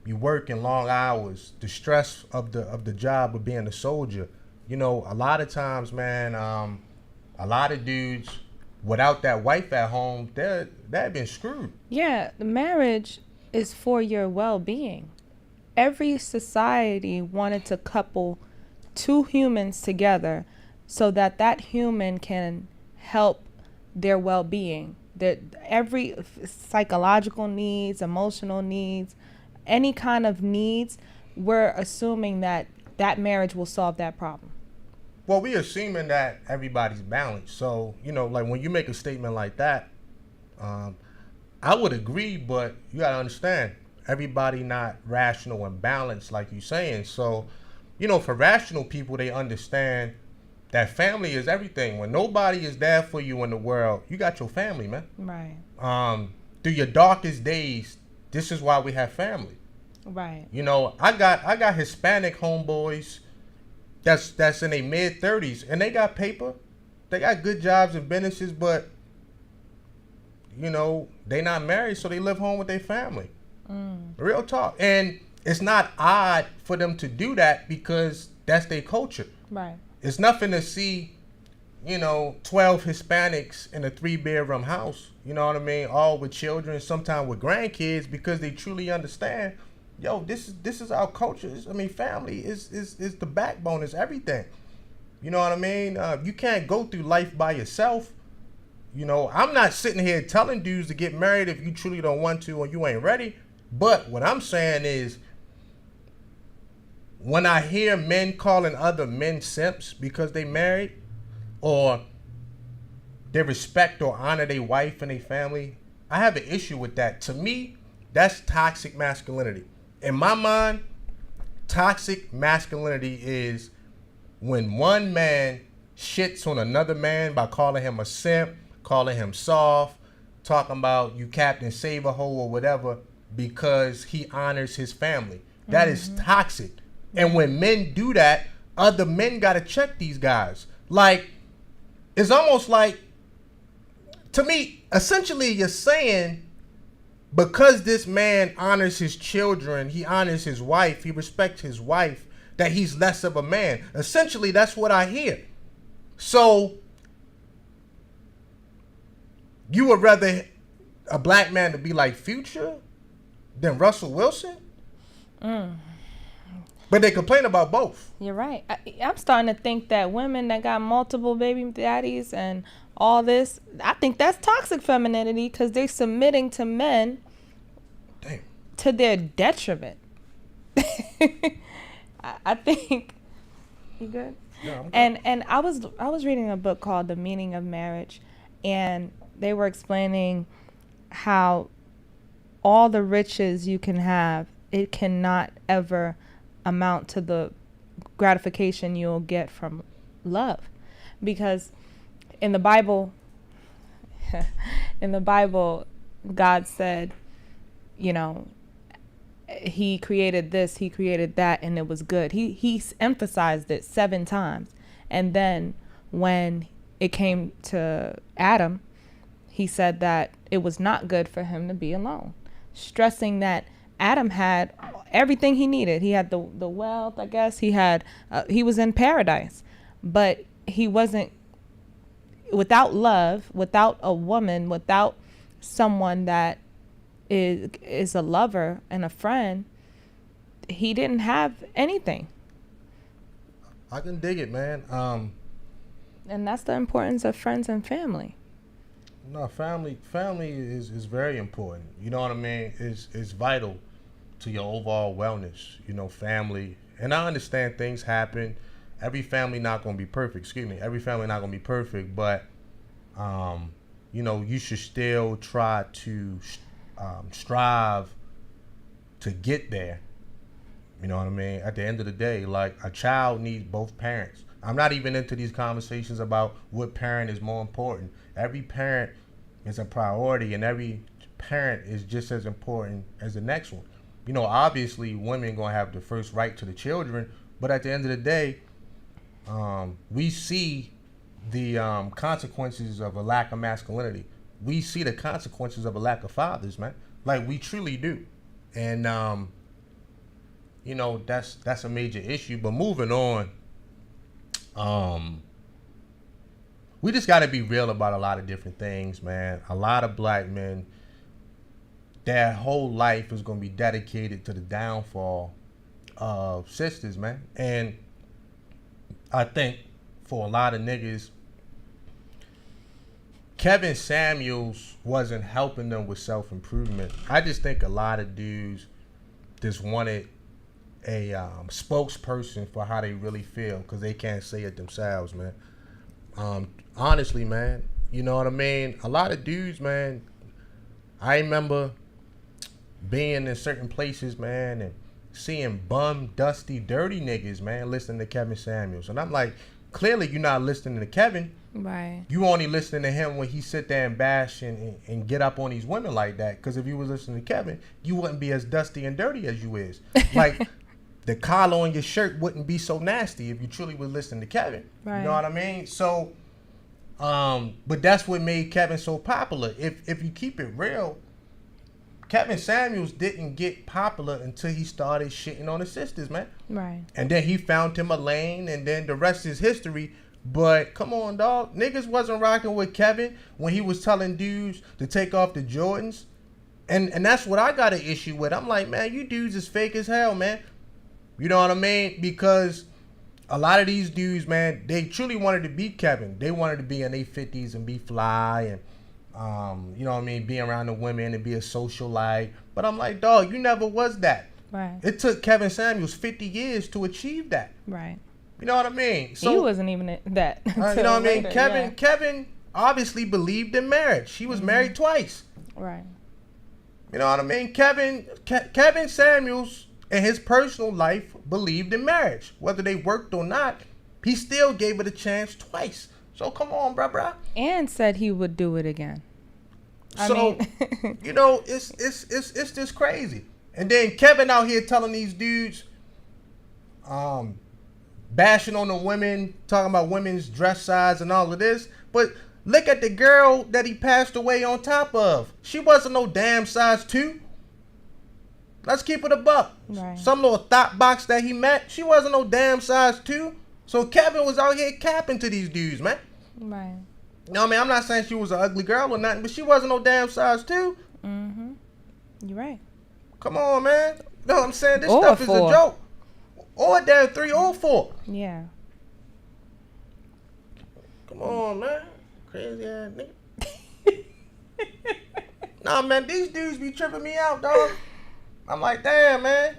you working long hours, the stress of the job of being a soldier. A lot of times, man, a lot of dudes without that wife at home, they've been screwed. Yeah, the marriage is for your well-being. Every society wanted to couple two humans together so that human can help their well-being. Every psychological needs, emotional needs, any kind of needs, we're assuming that marriage will solve that problem. Well, we assuming that everybody's balanced. So, like when you make a statement like that, I would agree, but you got to understand, everybody not rational and balanced like you're saying. So, for rational people, they understand that family is everything. When nobody is there for you in the world, you got your family, man. Right. Through your darkest days, this is why we have family. Right. I got Hispanic homeboys that's in their mid-30s, and they got paper. They got good jobs and businesses, but, they not married, so they live home with their family. Real talk. And it's not odd for them to do that because that's their culture. Right. It's nothing to see, 12 Hispanics in a 3-bedroom house, you know what I mean? All with children, sometimes with grandkids, because they truly understand, this is our culture. Family is the backbone, is everything. You know what I mean? You can't go through life by yourself. I'm not sitting here telling dudes to get married if you truly don't want to or you ain't ready. But what I'm saying is, when I hear men calling other men simps because they married, or they respect or honor their wife and their family, I have an issue with that. To me, that's toxic masculinity. In my mind, toxic masculinity is when one man shits on another man by calling him a simp, calling him soft, talking about you Captain Save-A-Ho or whatever, because he honors his family. That is toxic. And when men do that, other men got to check these guys. Like, it's almost like, to me, essentially you're saying, because this man honors his children, he honors his wife, he respects his wife, that he's less of a man. Essentially, that's what I hear. So, you would rather a black man to be like Future than Russell Wilson? But they complain about both. You're right. I'm starting to think that women that got multiple baby daddies and all this, I think that's toxic femininity because they're submitting to men. Damn. To their detriment. I think. You good? Yeah, I'm good. And I was reading a book called The Meaning of Marriage, and they were explaining how all the riches you can have, it cannot ever amount to the gratification you'll get from love. Because in the Bible, God said, he created this, he created that, and it was good. He emphasized it 7 times. And then when it came to Adam, he said that it was not good for him to be alone, stressing that Adam had everything he needed. He had the wealth, I guess. He was in paradise, but he wasn't, without love, without a woman, without someone that is a lover and a friend, he didn't have anything. I can dig it, man. And that's the importance of friends and family. No, family is very important. You know what I mean? It's vital to your overall wellness. Family. And I understand things happen. Every family not gonna be perfect. Every family not gonna be perfect, but You should still try to strive to get there. You know what I mean? At the end of the day, like, a child needs both parents. I'm not even into these conversations about what parent is more important. Every parent is a priority, and every parent is just as important as the next one. Obviously, women gonna have the first right to the children, but at the end of the day, we see the consequences of a lack of masculinity. We see the consequences of a lack of fathers, man. Like, we truly do. And that's a major issue. But moving on, we just got to be real about a lot of different things, man. A lot of black men, their whole life is going to be dedicated to the downfall of sisters, man. And I think for a lot of niggas, Kevin Samuels wasn't helping them with self-improvement. I just think a lot of dudes just wanted a spokesperson for how they really feel, because they can't say it themselves, man. Honestly, man, you know what I mean? A lot of dudes, man, I remember being in certain places, man, and seeing bum, dusty, dirty niggas, man, listening to Kevin Samuels. And I'm like, clearly you're not listening to Kevin. Right. You only listening to him when he sit there and bash and get up on these women like that. Because if you was listening to Kevin, you wouldn't be as dusty and dirty as you is. Like, the collar on your shirt wouldn't be so nasty if you truly was listening to Kevin. Right. You know what I mean? So, but that's what made Kevin so popular. If you keep it real, Kevin Samuels didn't get popular until he started shitting on his sisters, man. Right. And then he found him a lane, and then the rest is history. But come on, dog. Niggas wasn't rocking with Kevin when he was telling dudes to take off the Jordans. And that's what I got an issue with. I'm like, man, you dudes is fake as hell, man. You know what I mean? Because a lot of these dudes, man, they truly wanted to be Kevin. They wanted to be in their 50s and be fly and, you know what I mean, be around the women and be a socialite. But I'm like, dog, you never was that. Right. It took Kevin Samuels 50 years to achieve that. Right. You know what I mean? So he wasn't even that. You know what I mean? Later, Kevin obviously believed in marriage. He was married twice. Right. You know what I mean? Kevin Samuels in his personal life believed in marriage. Whether they worked or not, he still gave it a chance twice. So come on, bruh. And said he would do it again. It's just crazy. And then Kevin out here telling these dudes, bashing on the women, talking about women's dress size and all of this. But look at the girl that he passed away on top of. She wasn't no damn size 2. Let's keep it a buck. Right. Some little thought box that he met, she wasn't no damn size 2. So Kevin was out here capping to these dudes, man. Right. You know what I mean? I'm not saying she was an ugly girl or nothing, but she wasn't no damn size 2. Mm-hmm. You're right. Come on, man. You know what I'm saying? This stuff is a joke. Or damn 3 or 4. Yeah. Come on, man. Crazy ass nigga. Nah, man, these dudes be tripping me out, dog. I'm like, damn, man.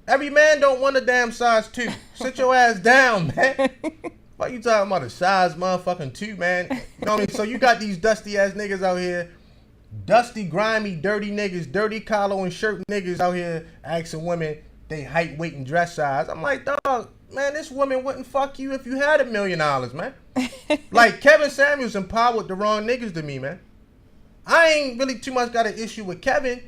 Every man don't want a damn size 2. Sit your ass down, man. Why you talking about a size motherfucking 2, man? You know what I mean? So you got these dusty ass niggas out here. Dusty, grimy, dirty niggas. Dirty collar and shirt niggas out here asking women they height, weight, and dress size. I'm like, dog, man, this woman wouldn't fuck you if you had $1 million, man. Like, Kevin Samuels empowered the wrong niggas to me, man. I ain't really too much got an issue with Kevin.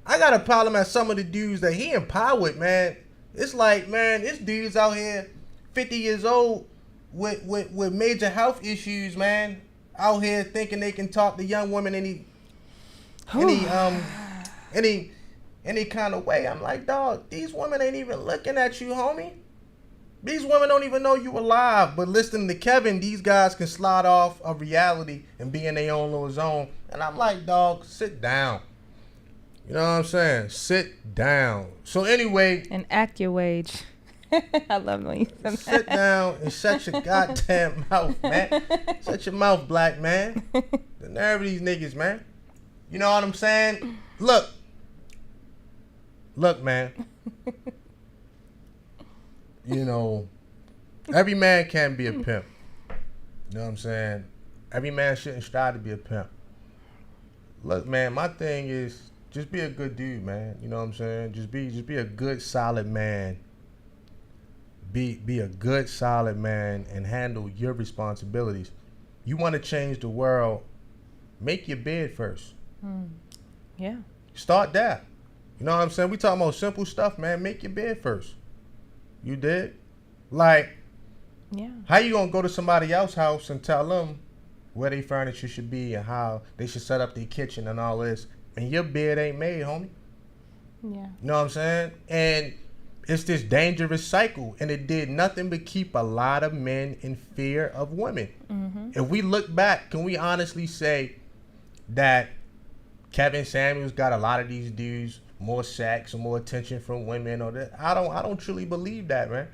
I got a problem at some of the dudes that he empowered, man. It's like, man, this dude's out here 50 years old with major health issues, man. Out here thinking they can talk to young women any kind of way. I'm like, dog, these women ain't even looking at you, homie. These women don't even know you alive. But listening to Kevin, these guys can slide off of reality and be in their own little zone. And I'm like, dog, sit down. You know what I'm saying? Sit down. So anyway. And act your wage. I love when you said that. Sit down and shut your goddamn mouth, man. Shut your mouth, black man. The nerve of these niggas, man. You know what I'm saying? Look, man. You know, every man can be a pimp. You know what I'm saying? Every man shouldn't strive to be a pimp. Look, man, my thing is just be a good dude, man. You know what I'm saying? Just be a good, solid man. Be a good, solid man and handle your responsibilities. You want to change the world, make your bed first. Yeah. Start there. You know what I'm saying? We talking about simple stuff, man. Make your bed first. You did? Like, Yeah. how you gonna go to somebody else's house and tell them where their furniture should be and how they should set up their kitchen and all this, and your bed ain't made, homie? Yeah. You know what I'm saying? And it's this dangerous cycle, and it did nothing but keep a lot of men in fear of women. If we look back, can we honestly say that Kevin Samuels got a lot of these dudes more sex or more attention from women? Or that? I don't truly believe that, man.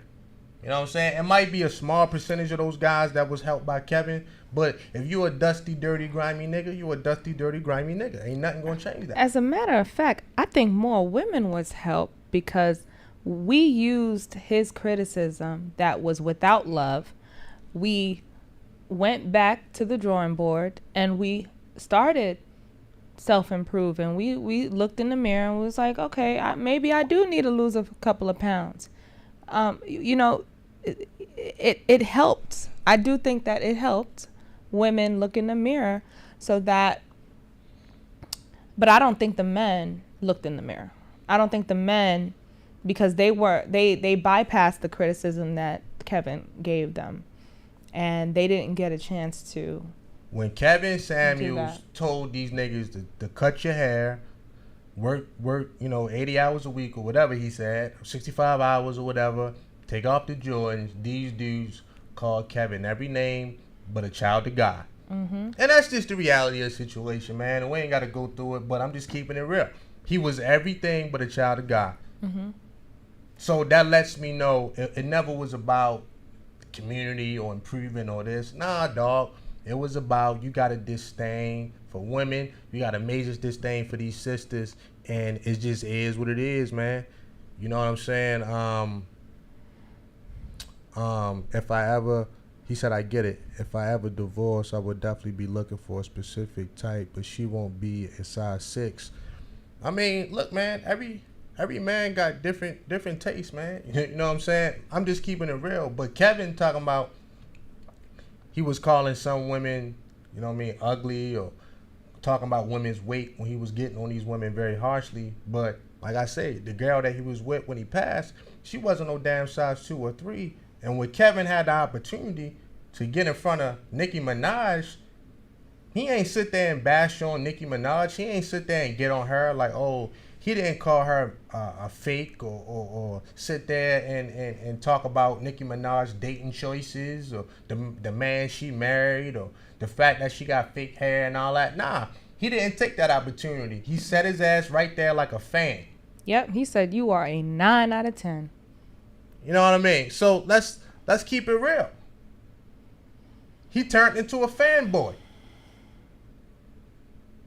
You know what I'm saying? It might be a small percentage of those guys that was helped by Kevin, but if you a dusty, dirty, grimy nigga, you a dusty, dirty, grimy nigga. Ain't nothing gonna change that. As a matter of fact, I think more women was helped because we used his criticism that was without love. We went back to the drawing board and we started self-improving. We looked in the mirror and was like, okay, maybe I do need to lose a couple of pounds. You know, it helped. I do think that it helped women look in the mirror so that, but I don't think the men looked in the mirror. I don't think the men, because they bypassed the criticism that Kevin gave them, and they didn't get a chance to. When Kevin Samuels told these niggas to cut your hair, work, 80 hours a week or whatever he said, 65 hours or whatever, take off the Jordans, these dudes called Kevin every name but a child of God. And that's just the reality of the situation, man. And we ain't got to go through it, but I'm just keeping it real. He was everything but a child of God. So that lets me know it never was about the community or improving or this. Nah, dog. It was about you got a disdain for women. You got a major disdain for these sisters. And it just is what it is, man. You know what I'm saying? If I ever, he said, I get it. If I ever divorce, I would definitely be looking for a specific type, but she won't be a size 6. I mean, look, man, every man got different tastes, man. You know what I'm saying? I'm just keeping it real. But Kevin talking about he was calling some women, you know what I mean, ugly, or talking about women's weight when he was getting on these women very harshly. But like I said, the girl that he was with when he passed, she wasn't no damn size 2 or 3. And when Kevin had the opportunity to get in front of Nicki Minaj, he ain't sit there and bash on Nicki Minaj. He ain't sit there and get on her like, oh, he didn't call her a fake or sit there and talk about Nicki Minaj's dating choices or the man she married or the fact that she got fake hair and all that. Nah, he didn't take that opportunity. He set his ass right there like a fan. Yep, he said you are a 9 out of 10. You know what I mean? So let's keep it real. He turned into a fanboy.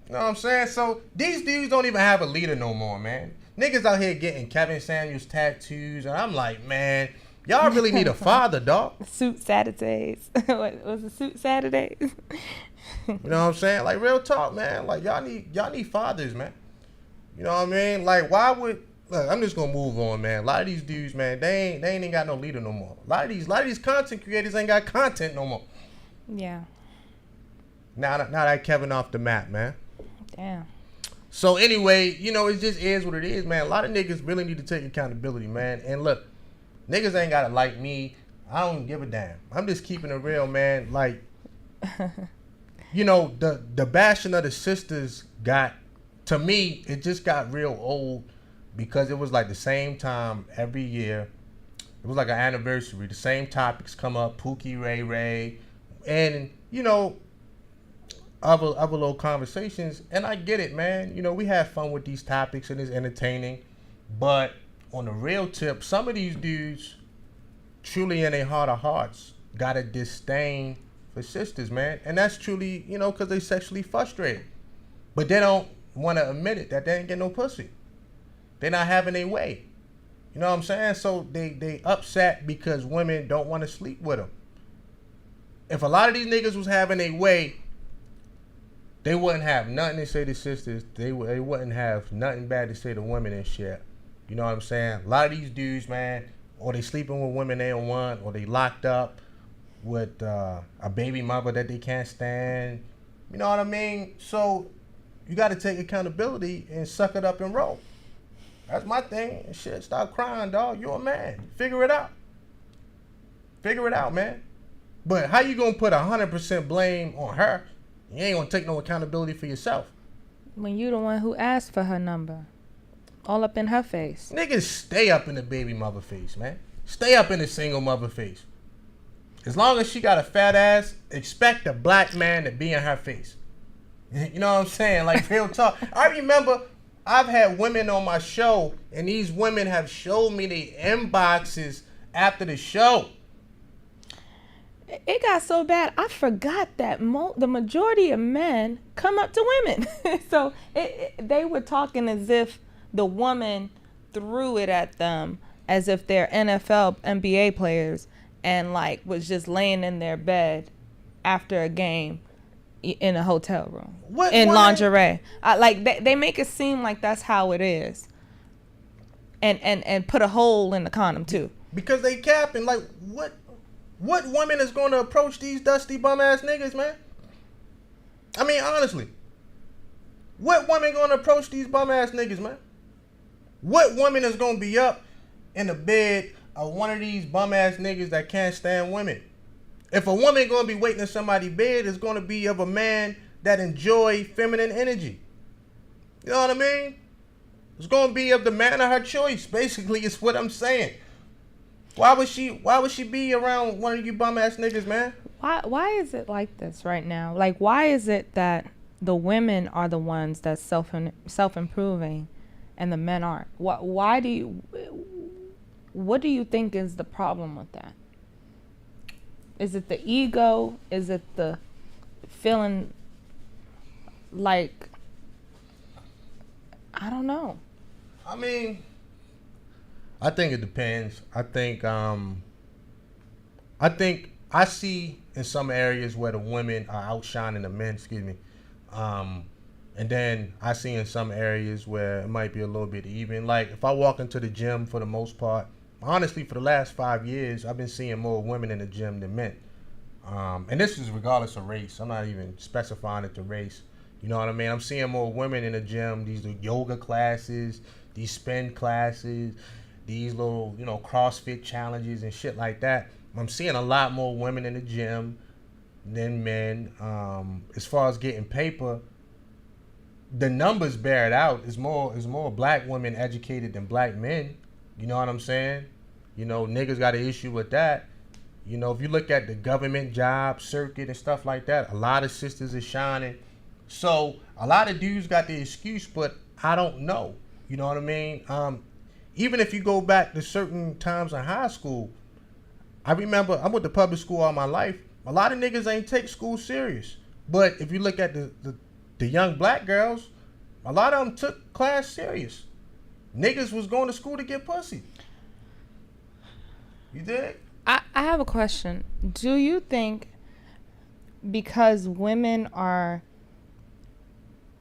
You know what I'm saying? So these dudes don't even have a leader no more, man. Niggas out here getting Kevin Samuels tattoos, and I'm like, man, y'all really need a father, dog. Suit Saturdays. What was it, Suit Saturdays? You know what I'm saying? Like, real talk, man. Like, y'all need fathers, man. You know what I mean? Like, why would... Look, I'm just gonna move on, man. A lot of these dudes, man, they ain't got no leader no more. A lot of these content creators ain't got content no more. Yeah. Now that Kevin off the map, man. Damn. So anyway, it just is what it is, man. A lot of niggas really need to take accountability, man. And look, niggas ain't gotta like me. I don't give a damn. I'm just keeping it real, man. Like, the bashing of the sisters got, to me, it just got real old. Because it was like the same time every year. It was like an anniversary. The same topics come up. Pookie, Ray Ray. And, other little conversations. And I get it, man. We have fun with these topics and it's entertaining. But on the real tip, some of these dudes, truly in their heart of hearts, got a disdain for sisters, man. And that's truly, because they sexually frustrated. But they don't want to admit it, that they ain't get no pussy. They're not having their way. You know what I'm saying? So they upset because women don't want to sleep with them. if a lot of these niggas was having a way, they wouldn't have nothing to say to sisters. They wouldn't have nothing bad to say to women and shit. You know what I'm saying? A lot of these dudes, man, or they sleeping with women they don't want, or they locked up with a baby mother that they can't stand. You know what I mean? So you got to take accountability and suck it up and roll. That's my thing. And shit, stop crying, dog. You're a man. Figure it out. Figure it out, man. But how you gonna put 100% blame on her? You ain't gonna take no accountability for yourself. When you the one who asked for her number. All up in her face. Niggas stay up in the baby mother face, man. Stay up in the single mother face. As long as she got a fat ass, expect a black man to be in her face. You know what I'm saying? Like, real talk. I remember I've had women on my show, and these women have showed me the inboxes after the show. It got so bad, I forgot that the majority of men come up to women. So they were talking as if the woman threw it at them, as if they're NFL, NBA players, and like was just laying in their bed after a game in a hotel room in lingerie. Like they make it seem like that's how it is, and put a hole in the condom too. Because they capping. Like, what woman is going to approach these dusty bum ass niggas, man? I mean, honestly, what woman going to approach these bum ass niggas, man? What woman is going to be up in the bed of one of these bum ass niggas that can't stand women? If a woman going to be waiting in somebody's bed, it's going to be of a man that enjoy feminine energy. You know what I mean? It's going to be of the man of her choice. Basically, it's what I'm saying. Why would she be around one of you bum ass niggas, man? Why is it like this right now? Like, why is it that the women are the ones that's self-improving and the men aren't? What do you think is the problem with that? Is it the ego? Is it the feeling like, I don't know. I mean, I think it depends. I think I see in some areas where the women are outshining the men, and then I see in some areas where it might be a little bit even. Like, if I walk into the gym, for the most part, honestly, for the last 5 years, I've been seeing more women in the gym than men. And this is regardless of race. I'm not even specifying it to race. You know what I mean? I'm seeing more women in the gym. These yoga classes, these spin classes, these little, CrossFit challenges and shit like that. I'm seeing a lot more women in the gym than men. As far as getting paper, the numbers bear it out. It's more black women educated than black men. You know what I'm saying? Niggas got an issue with that. If you look at the government job circuit and stuff like that, a lot of sisters are shining. So a lot of dudes got the excuse, but I don't know. You know what I mean? Even if you go back to certain times in high school, I remember I went to public school all my life. A lot of niggas ain't take school serious. But if you look at the young black girls, a lot of them took class serious. Niggas was going to school to get pussy. You dig? I have a question. Do you think because women are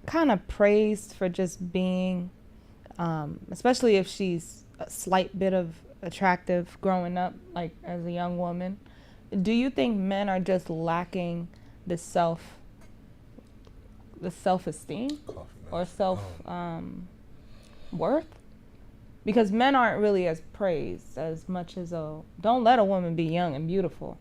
kind of praised for just being, especially if she's a slight bit of attractive growing up, like as a young woman, do you think men are just lacking the self-esteem or worth? Because men aren't really as praised as much as don't let a woman be young and beautiful.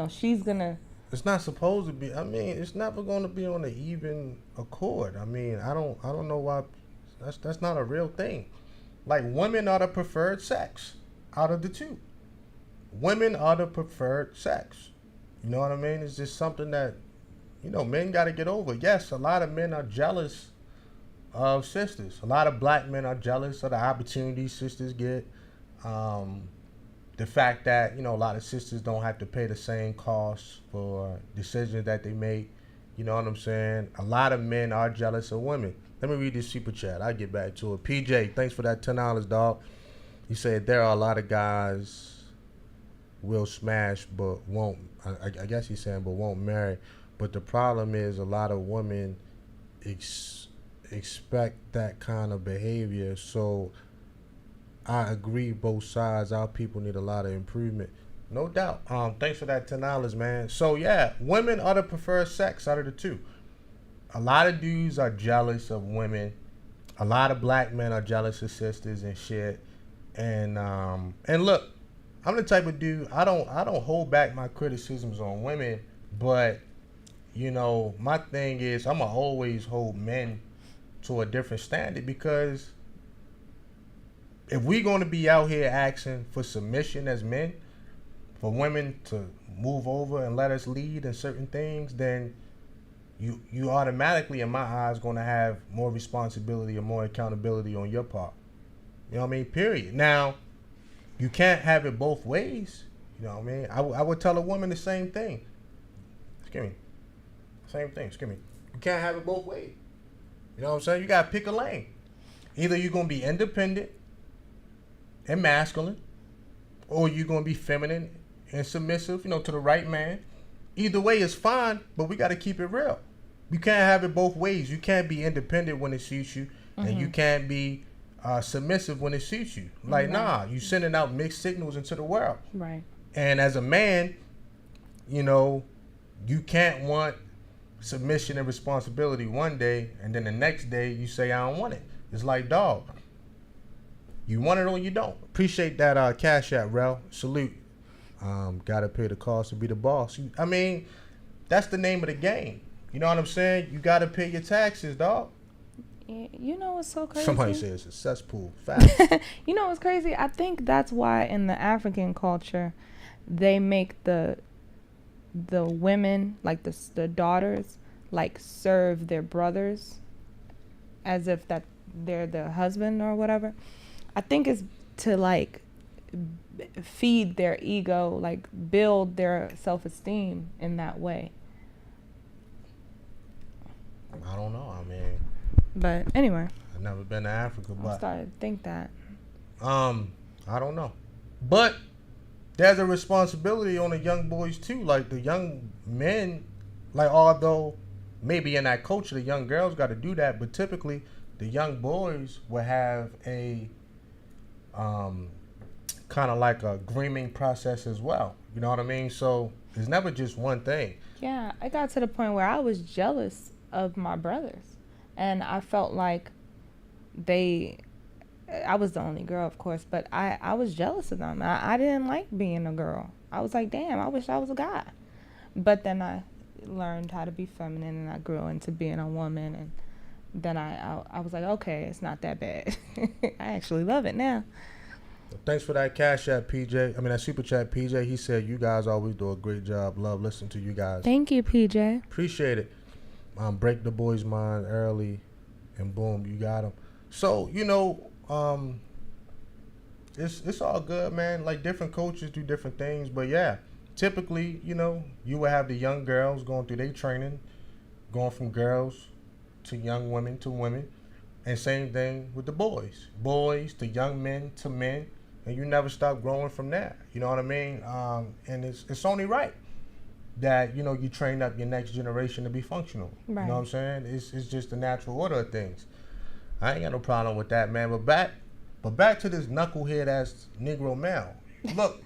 She's gonna. It's not supposed to be. I mean, it's never going to be on an even accord. I mean, I don't know why. That's not a real thing. Like, women are the preferred sex out of the two. Women are the preferred sex. You know what I mean? It's just something that, men got to get over. Yes, a lot of men are jealous of sisters. A lot of black men are jealous of the opportunities sisters get. The fact that, a lot of sisters don't have to pay the same costs for decisions that they make. You know what I'm saying? A lot of men are jealous of women. Let me read this super chat. I'll get back to it. PJ, thanks for that $10, dog. He said there are a lot of guys will smash but won't. I guess he's saying but won't marry. But the problem is a lot of women expect that kind of behavior. So I agree, both sides. Our people need a lot of improvement, no doubt. Thanks for that $10, man. So yeah, women are the preferred sex out of the two. A lot of dudes are jealous of women. A lot of black men are jealous of sisters and shit. And look, I'm the type of dude, I don't hold back my criticisms on women, but you know, my thing is I'm gonna always hold men to a different standard, because if we're gonna be out here asking for submission as men, for women to move over and let us lead in certain things, then you automatically, in my eyes, gonna have more responsibility and more accountability on your part. You know what I mean? Period. Now, you can't have it both ways. You know what I mean? I would tell a woman the same thing. Excuse me. Same thing. Excuse me. You can't have it both ways. You know what I'm saying? You gotta pick a lane. Either you're gonna be independent and masculine, or you're gonna be feminine and submissive, you know, to the right man. Either way is fine, but we gotta keep it real. You can't have it both ways. You can't be independent when it suits you, and you can't be submissive when it suits you. Like, nah, you sending out mixed signals into the world. Right. And as a man, you know, you can't want submission and responsibility one day, and then the next day you say, I don't want it. It's like, dog, you want it or you don't. Appreciate that Cash App, Rel. Salute. Gotta pay the cost to be the boss. I mean, that's the name of the game. You know what I'm saying? You gotta pay your taxes, dog. You know what's so crazy? Somebody says it's a cesspool. Fact. You know what's crazy? I think that's why in the African culture, they make the women, like the daughters, like serve their brothers as if that they're the husband or whatever. I think it's to like feed their ego, like build their self-esteem in that way. I don't know. I mean, but anyway, I've never been to Africa, but I started to think that. I don't know, but there's a responsibility on the young boys too. Like the young men, like although maybe in that culture the young girls got to do that, but typically the young boys will have a kind of like a grooming process as well. You know what I mean? So it's never just one thing. Yeah, I got to the point where I was jealous of my brothers, and I felt like I was the only girl, of course, but I was jealous of them. I didn't like being a girl. I was like, damn, I wish I was a guy. But then I learned how to be feminine, and I grew into being a woman, and then I was like, okay, it's not that bad. I actually love it now. Thanks for that Cash App, PJ. I mean, that Super Chat, PJ. He said, you guys always do a great job. Love listening to you guys. Thank you, PJ. Appreciate it. Break the boys' mind early, and boom, you got them. So, you know, it's all good, man. Like, different coaches do different things. But, yeah, typically, you know, you will have the young girls going through their training, going from girls to young women to women. And same thing with the boys. Boys to young men to men. And you never stop growing from there. You know what I mean? And it's only right that, you know, you train up your next generation to be functional. Right. You know what I'm saying? It's just the natural order of things. I ain't got no problem with that, man. But back to this knucklehead ass Negro male. Look,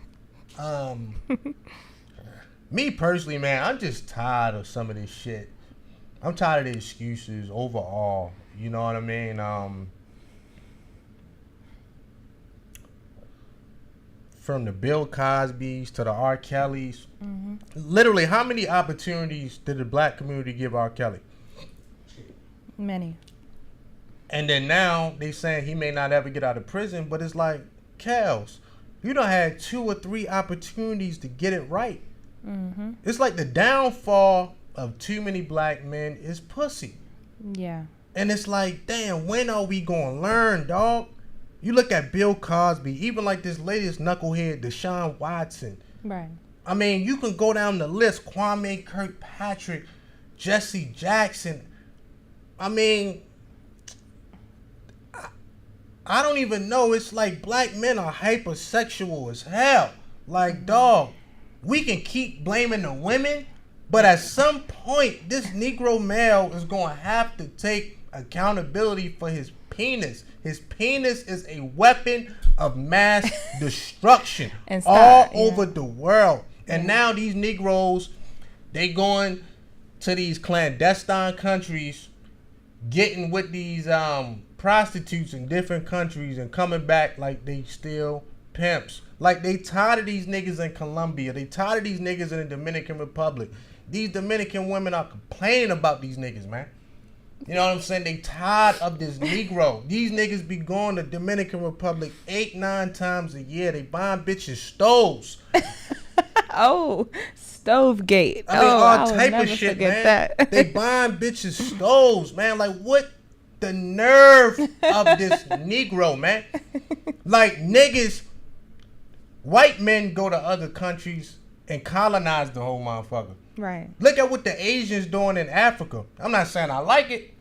me personally, man, I'm just tired of some of this shit. I'm tired of the excuses overall. You know what I mean? From the Bill Cosbys to the R. Kellys. Mm-hmm. Literally, how many opportunities did the black community give R. Kelly? Many. And then now they saying he may not ever get out of prison, but it's like, Kels, you done had 2 or 3 opportunities to get it right. Mm-hmm. It's like the downfall of too many black men is pussy. Yeah. And it's like, damn, when are we gonna learn, dog? You look at Bill Cosby, even like this latest knucklehead, Deshaun Watson. Right. I mean, you can go down the list, Kwame Kirkpatrick, Jesse Jackson. I mean, I don't even know. It's like black men are hypersexual as hell. Like, dog, we can keep blaming the women, but at some point, this Negro male is going to have to take accountability for his penis. His penis is a weapon of mass destruction all over the world. And now these Negroes, they going to these clandestine countries, getting with these prostitutes in different countries and coming back like they still pimps. Like, they tired of these niggas in Colombia. They tired of these niggas in the Dominican Republic. These Dominican women are complaining about these niggas, man. You know what I'm saying? They tired of this Negro. These niggas be going to Dominican Republic 8-9 times a year. They buying bitches stoves. Oh, Stovegate. I mean, all type of shit, man. That. They buying bitches stoves, man. Like, what the nerve of this Negro, man? Like, niggas, white men go to other countries and colonize the whole motherfucker. Right. Look at what the Asians doing in Africa. I'm not saying I like it.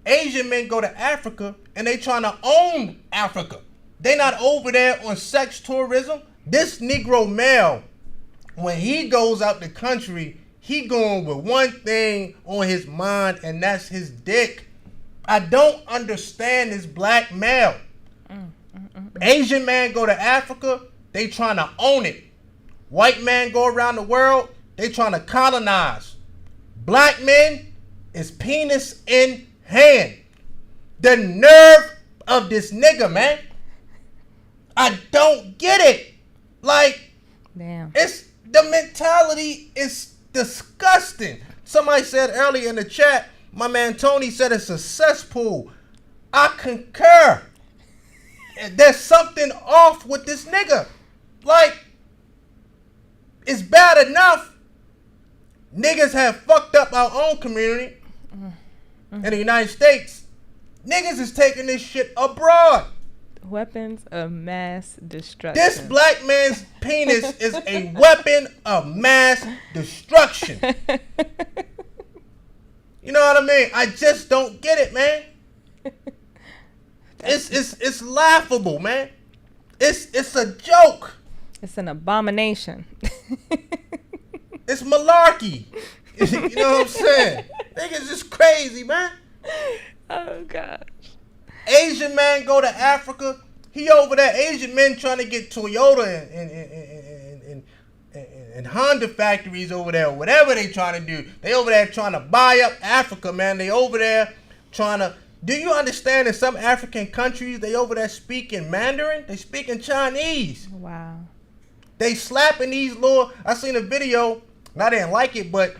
Asian men go to Africa and they trying to own Africa. They not over there on sex tourism. This Negro male, when he goes out the country, he going with one thing on his mind, and that's his dick. I don't understand this black male. Asian man go to Africa, they trying to own it. White man go around the world, they trying to colonize. Black men is penis in hand. The nerve of this nigga, man. I don't get it. Like, damn. It's the mentality is disgusting. Somebody said earlier in the chat, my man Tony said it's a cesspool. I concur. There's something off with this nigga. Like, it's bad enough niggas have fucked up our own community in the United States. Niggas is taking this shit abroad. Weapons of mass destruction. This black man's penis is a weapon of mass destruction. You know what I mean? I just don't get it, man. It's laughable, man. It's a joke. It's an abomination. It's malarkey. You know what I'm saying? Niggas just crazy, man. Oh, gosh. Asian man go to Africa. He over there. Asian men trying to get Toyota and Honda factories over there. Whatever they trying to do. They over there trying to buy up Africa, man. They over there trying to... Do you understand in some African countries, they over there speaking Mandarin? They speaking Chinese. Wow. They slapping these little... I seen a video, and I didn't like it, but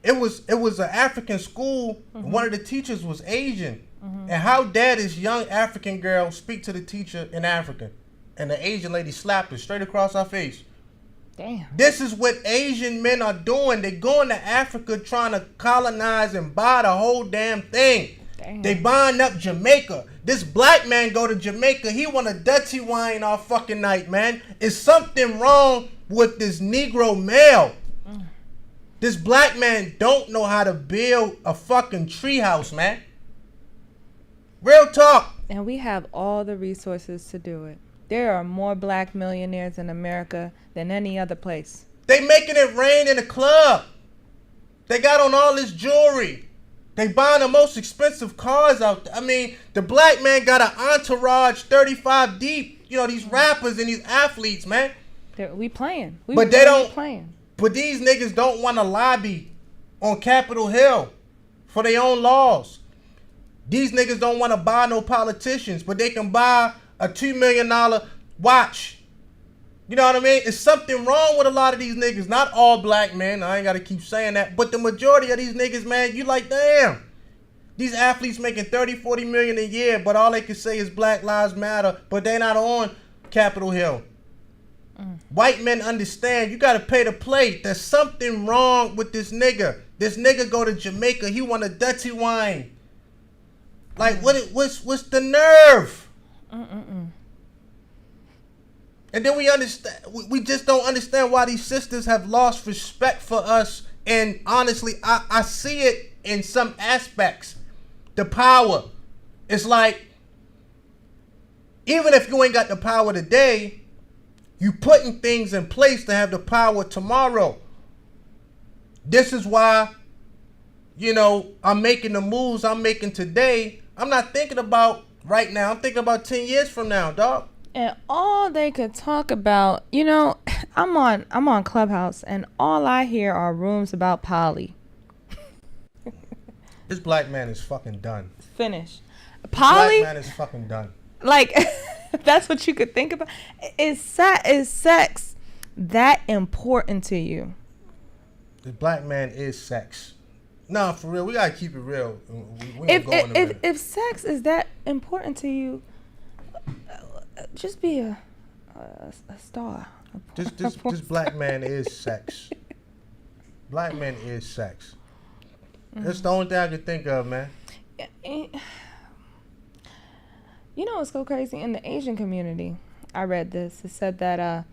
it was an African school. Mm-hmm. One of the teachers was Asian. Mm-hmm. And how dare this young African girl speak to the teacher in African? And the Asian lady slapped her straight across her face. Damn. This is what Asian men are doing. They're going to Africa trying to colonize and buy the whole damn thing. Damn. They buying up Jamaica. This black man go to Jamaica. He want a dirty wine all fucking night, man. Is something wrong with this Negro male? Mm. This black man don't know how to build a fucking treehouse, man. Real talk. And we have all the resources to do it. There are more black millionaires in America than any other place. They making it rain in the club. They got on all this jewelry. They buying the most expensive cars out there. I mean, the black man got an entourage 35 deep. You know, these rappers and these athletes, man. We playing. But they don't. Playing. But these niggas don't want to lobby on Capitol Hill for their own laws. These niggas don't want to buy no politicians, but they can buy a $2 million watch. You know what I mean? It's something wrong with a lot of these niggas. Not all black men. I ain't got to keep saying that. But the majority of these niggas, man, you like, damn. These athletes making 30, 40 million a year, but all they can say is Black Lives Matter, but they not on Capitol Hill. White men understand you got to pay to play. There's something wrong with this nigga. This nigga go to Jamaica. He want a dirty wine. Like, what's the nerve? And then we understand. We just don't understand why these sisters have lost respect for us. And honestly, I see it in some aspects. The power. It's like, even if you ain't got the power today, You putting things in place to have the power tomorrow. This is why, I'm making the moves I'm making today. I'm not thinking about right now. I'm thinking about 10 years from now, dog. And all they could talk about, I'm on Clubhouse, and all I hear are rooms about poly. This black man is fucking done. Finish. Poly? Black man is fucking done. Like, that's what you could think about. Is sex that important to you? The black man is sex. No, for real. We gotta keep it real. If sex is that important to you, just be a star. This black man is sex. Black man is sex. That's the only thing I can think of, man. What's so crazy? In the Asian community, I read this. It said that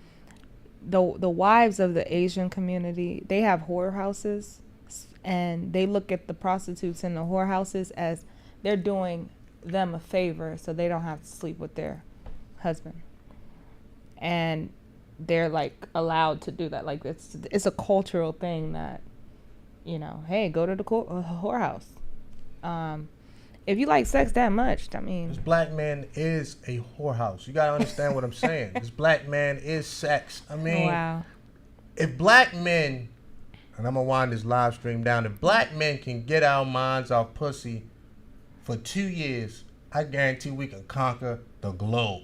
the wives of the Asian community, they have whorehouses, and they look at the prostitutes in the whorehouses as they're doing them a favor, so they don't have to sleep with their husband. And they're like allowed to do that. Like it's a cultural thing that, hey, go to the whorehouse. If you like sex that much, this black man is a whorehouse. You gotta understand what I'm saying. This black man is sex. Wow. If black men, and I'm gonna wind this live stream down, if black men can get our minds off pussy for 2 years, I guarantee we can conquer the globe.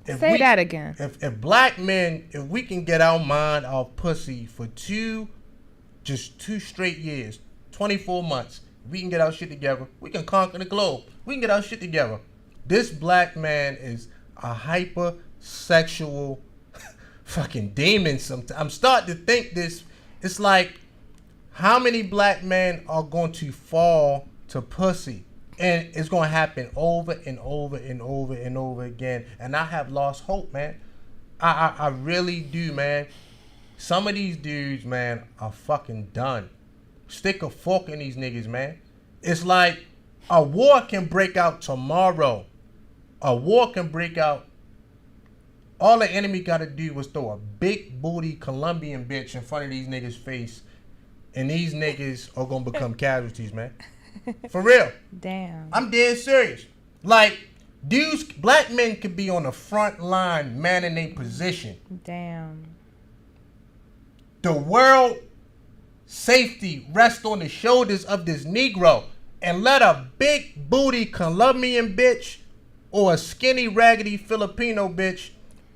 Say that again. If black men, if we can get our mind off pussy for just 2 straight years, 24 months, we can get our shit together. We can conquer the globe. We can get our shit together. This black man is a hypersexual fucking demon sometimes. I'm starting to think this. It's like, how many black men are going to fall to pussy? And it's going to happen over and over and over and over again. And I have lost hope, man. I really do, man. Some of these dudes, man, are fucking done. Stick a fork in these niggas, man. It's like a war can break out tomorrow. A war can break out. All the enemy got to do was throw a big booty Colombian bitch in front of these niggas' face. And these niggas are going to become casualties, man. For real. Damn. I'm dead serious. Like, dudes, black men could be on the front line, man, in their position. Damn. The world safety rests on the shoulders of this Negro, and let a big booty Colombian bitch or a skinny raggedy Filipino bitch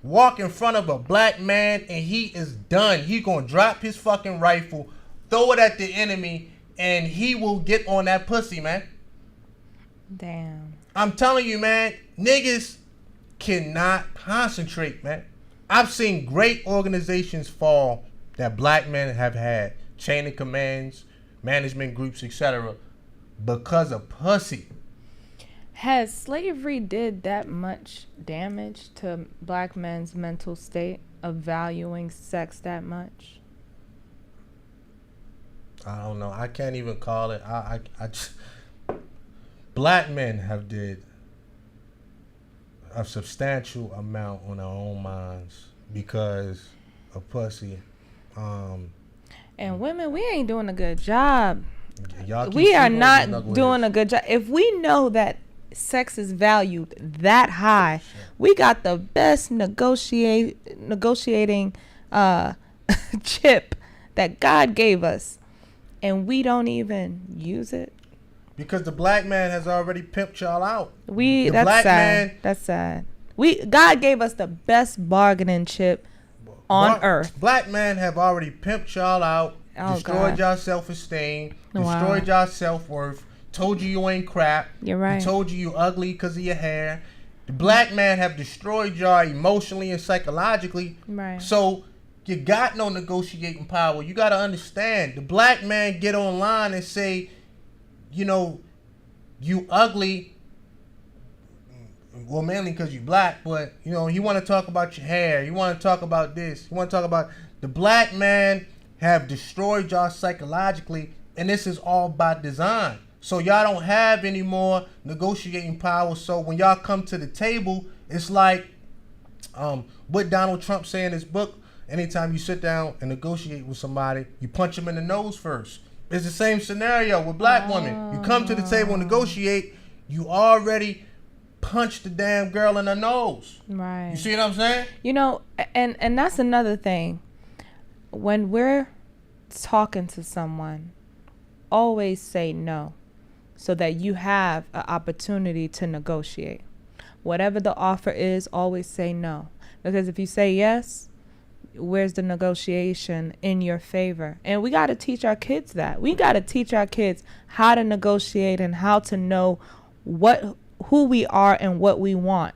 walk in front of a black man, and he is done. He gonna drop his fucking rifle, throw it at the enemy, and he will get on that pussy, man. Damn. I'm telling you, man, niggas cannot concentrate, man. I've seen great organizations fall that black men have had, chain of commands, management groups, etc., because of pussy. Has slavery did that much damage to black men's mental state of valuing sex that much? I don't know. I can't even call it. I just, black men have did a substantial amount on our own minds because of pussy. And women, we ain't doing a good job. Y'all We are not doing a good job. If we know that sex is valued that high, we got the best negotiating chip that God gave us, and we don't even use it. Because the black man has already pimped y'all out. That's sad. God gave us the best bargaining chip on earth. Black men have already pimped y'all out, destroyed y'all self-esteem, destroyed y'all self-worth, told you ain't crap. You're right. Told you ugly because of your hair. The black man have destroyed y'all emotionally and psychologically. Right. So you got no negotiating power. You got to understand. The black man get online and say, you ugly. Well, mainly because you black, but, you want to talk about your hair. You want to talk about this. You want to talk about... The black man have destroyed y'all psychologically, and this is all by design. So y'all don't have any more negotiating power. So when y'all come to the table, it's like, What Donald Trump say in his book, anytime you sit down and negotiate with somebody, you punch them in the nose first. It's the same scenario with black women. You come to the table and negotiate, you already punch the damn girl in the nose. Right. You see what I'm saying? You know, and that's another thing. When we're talking to someone, always say no, so that you have an opportunity to negotiate. Whatever the offer is, always say no. Because if you say yes, where's the negotiation in your favor? And we got to teach our kids that. We got to teach our kids how to negotiate and how to know who we are and what we want.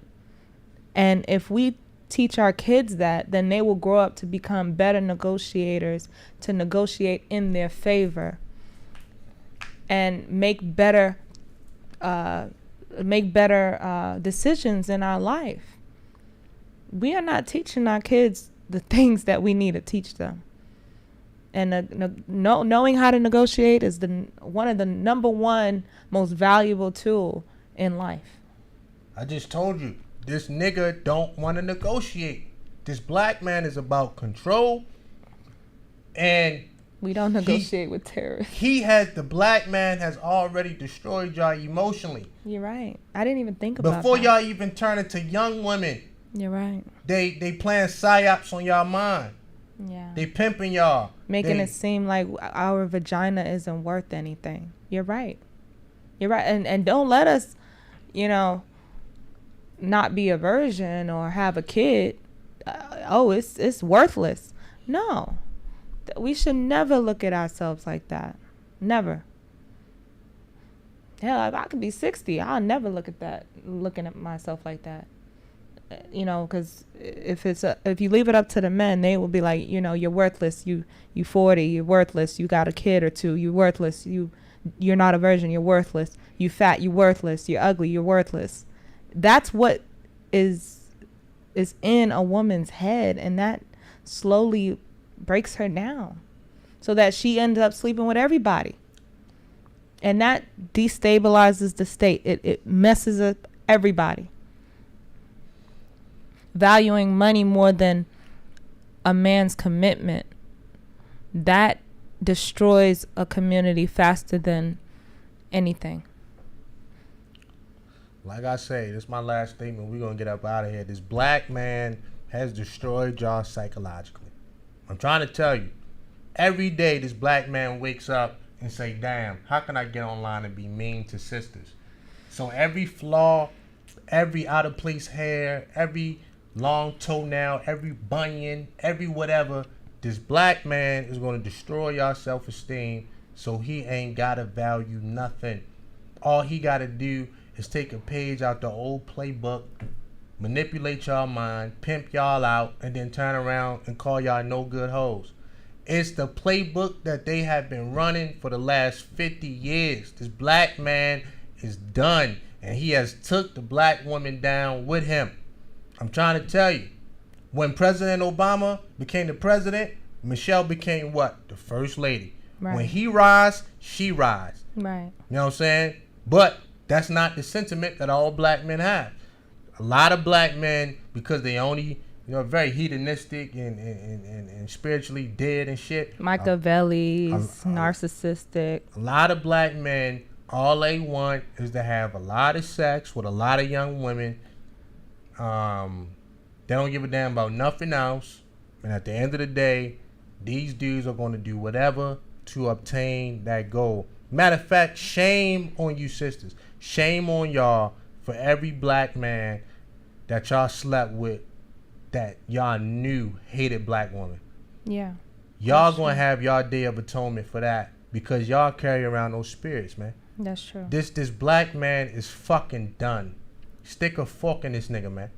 And if we teach our kids that, then they will grow up to become better negotiators, to negotiate in their favor and make better decisions in our life. We are not teaching our kids the things that we need to teach them. And knowing how to negotiate is one of the number one most valuable tool in life. I just told you, this nigga don't want to negotiate. This black man is about control, and we don't negotiate with terrorists. The black man has already destroyed y'all emotionally. You're right. I didn't even think about before that. Y'all even turn into young women. You're right. They playing psyops on y'all mind. Yeah. They pimping y'all. Making it seem like our vagina isn't worth anything. You're right. You're right. And don't let us, not be a virgin or have a kid. It's worthless. No. We should never look at ourselves like that. Never. Hell, if I could be 60, I'll never looking at myself like that. Because if you leave it up to the men, they will be like, you're worthless. You 40, you're worthless. You got a kid or two, you're worthless. You're not a virgin, you're worthless. You fat, you're worthless. You're ugly, you're worthless. That's what is in a woman's head, and that slowly breaks her down so that she ends up sleeping with everybody. And that destabilizes the state. It messes up everybody. Valuing money more than a man's commitment, that destroys a community faster than anything. Like I say, this is my last statement. We're going to get up out of here. This black man has destroyed y'all psychologically. I'm trying to tell you, every day this black man wakes up and say, damn, how can I get online and be mean to sisters? So every flaw, every out of place hair, every long toenail, every bunion, every whatever, this black man is going to destroy y'all self-esteem, so he ain't got to value nothing. All he got to do is take a page out the old playbook, manipulate y'all mind, pimp y'all out, and then turn around and call y'all no good hoes. It's the playbook that they have been running for the last 50 years. This black man is done, and he has took the black woman down with him. I'm trying to tell you, when President Obama became the president, Michelle became what? The first lady. Right. When he rise, she rise. Right. You know what I'm saying? But that's not the sentiment that all black men have. A lot of black men, because they only, very hedonistic and spiritually dead and shit. Machiavelli's, narcissistic. A lot of black men, all they want is to have a lot of sex with a lot of young women. They don't give a damn about nothing else. And at the end of the day, these dudes are going to do whatever to obtain that goal. Matter of fact, shame on you sisters. Shame on y'all for every black man that y'all slept with that y'all knew hated black women. Yeah. Y'all going to have y'all day of atonement for that, because y'all carry around those spirits, man. That's true. This black man is fucking done. Stick a fork in this nigga, man.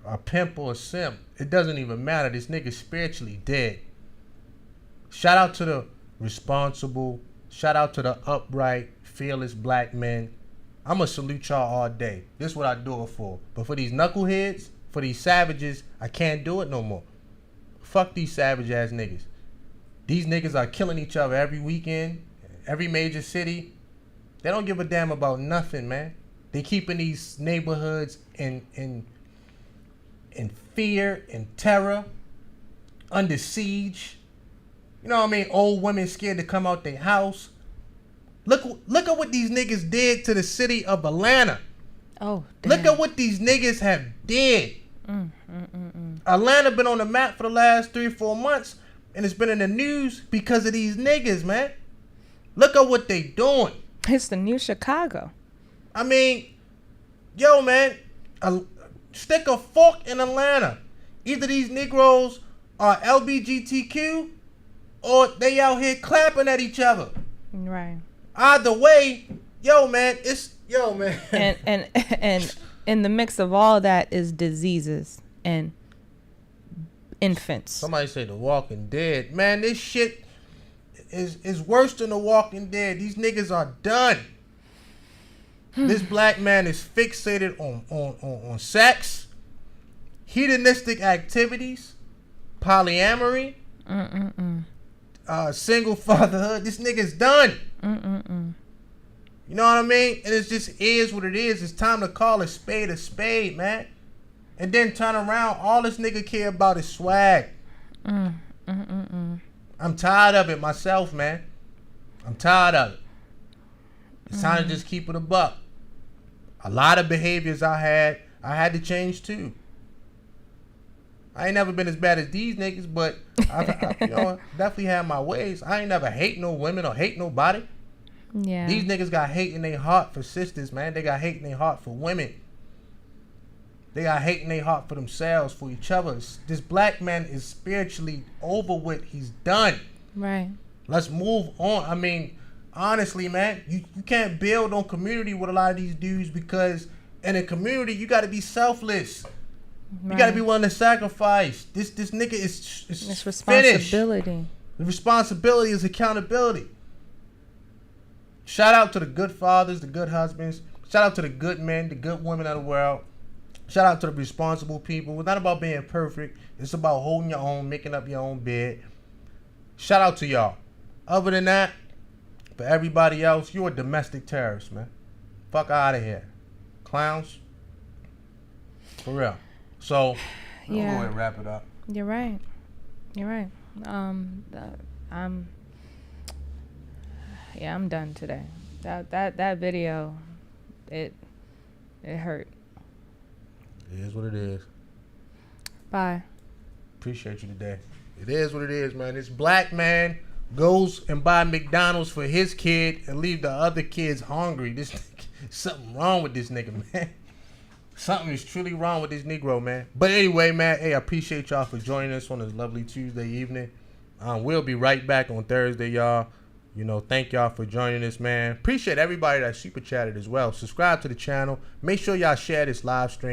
A pimp or a simp, it doesn't even matter. This nigga's spiritually dead. Shout out to the responsible, shout out to the upright, fearless black men. I'ma salute y'all all day. This is what I do it for. But for these knuckleheads, for these savages, I can't do it no more. Fuck these savage ass niggas. These niggas are killing each other every weekend, every major city. They don't give a damn about nothing, man. They keeping these neighborhoods in in fear and terror, under siege. You know what I mean? Old women scared to come out their house. Look at what these niggas did to the city of Atlanta. Oh, damn. Look at what these niggas have did. Atlanta been on the map for the last 3 or 4 months, and it's been in the news because of these niggas, man. Look at what they doing. It's the new Chicago. I mean, yo, man, stick a fork in Atlanta. Either these Negroes are LBGTQ or they out here clapping at each other. Right. Either way, man. And in the mix of all that is diseases and infants. Somebody say The Walking Dead. Man, this shit is worse than The Walking Dead. These niggas are done. This black man is fixated on sex, hedonistic activities, polyamory, single fatherhood. This nigga's done. You know what I mean? And it just is what it is. It's time to call a spade, man. And then turn around. All this nigga care about is swag. I'm tired of it myself, man. I'm tired of it. It's time to just keep it a buck. A lot of behaviors I had to change too. I ain't never been as bad as these niggas, but I definitely had my ways. I ain't never hate no women or hate nobody. Yeah. These niggas got hate in their heart for sisters, man. They got hate in their heart for women. They got hate in their heart for themselves, for each other. This black man is spiritually over with. He's done. Right. Let's move on. I mean, honestly, man, you can't build on community with a lot of these dudes because in a community, you got to be selfless. Right. You got to be willing to sacrifice. This nigga is it's responsibility. Finished. The responsibility is accountability. Shout out to the good fathers, the good husbands. Shout out to the good men, the good women of the world. Shout out to the responsible people. It's not about being perfect. It's about holding your own, making up your own bed. Shout out to y'all. Other than that, for everybody else, you're a domestic terrorist, man. Fuck out of here. Clowns. For real. So, I'm going to go ahead and wrap it up. You're right. I'm done today. That video, it hurt. It is what it is. Bye. Appreciate you today. It is what it is, man. This black man goes and buy McDonald's for his kid and leave the other kids hungry. This something wrong with this nigga, man. Something is truly wrong with this Negro, man. But anyway, man, hey, I appreciate y'all for joining us on this lovely Tuesday evening. We'll be right back on Thursday, y'all. Thank y'all for joining us, man. Appreciate everybody that super chatted as well. Subscribe to the channel. Make sure y'all share this live stream.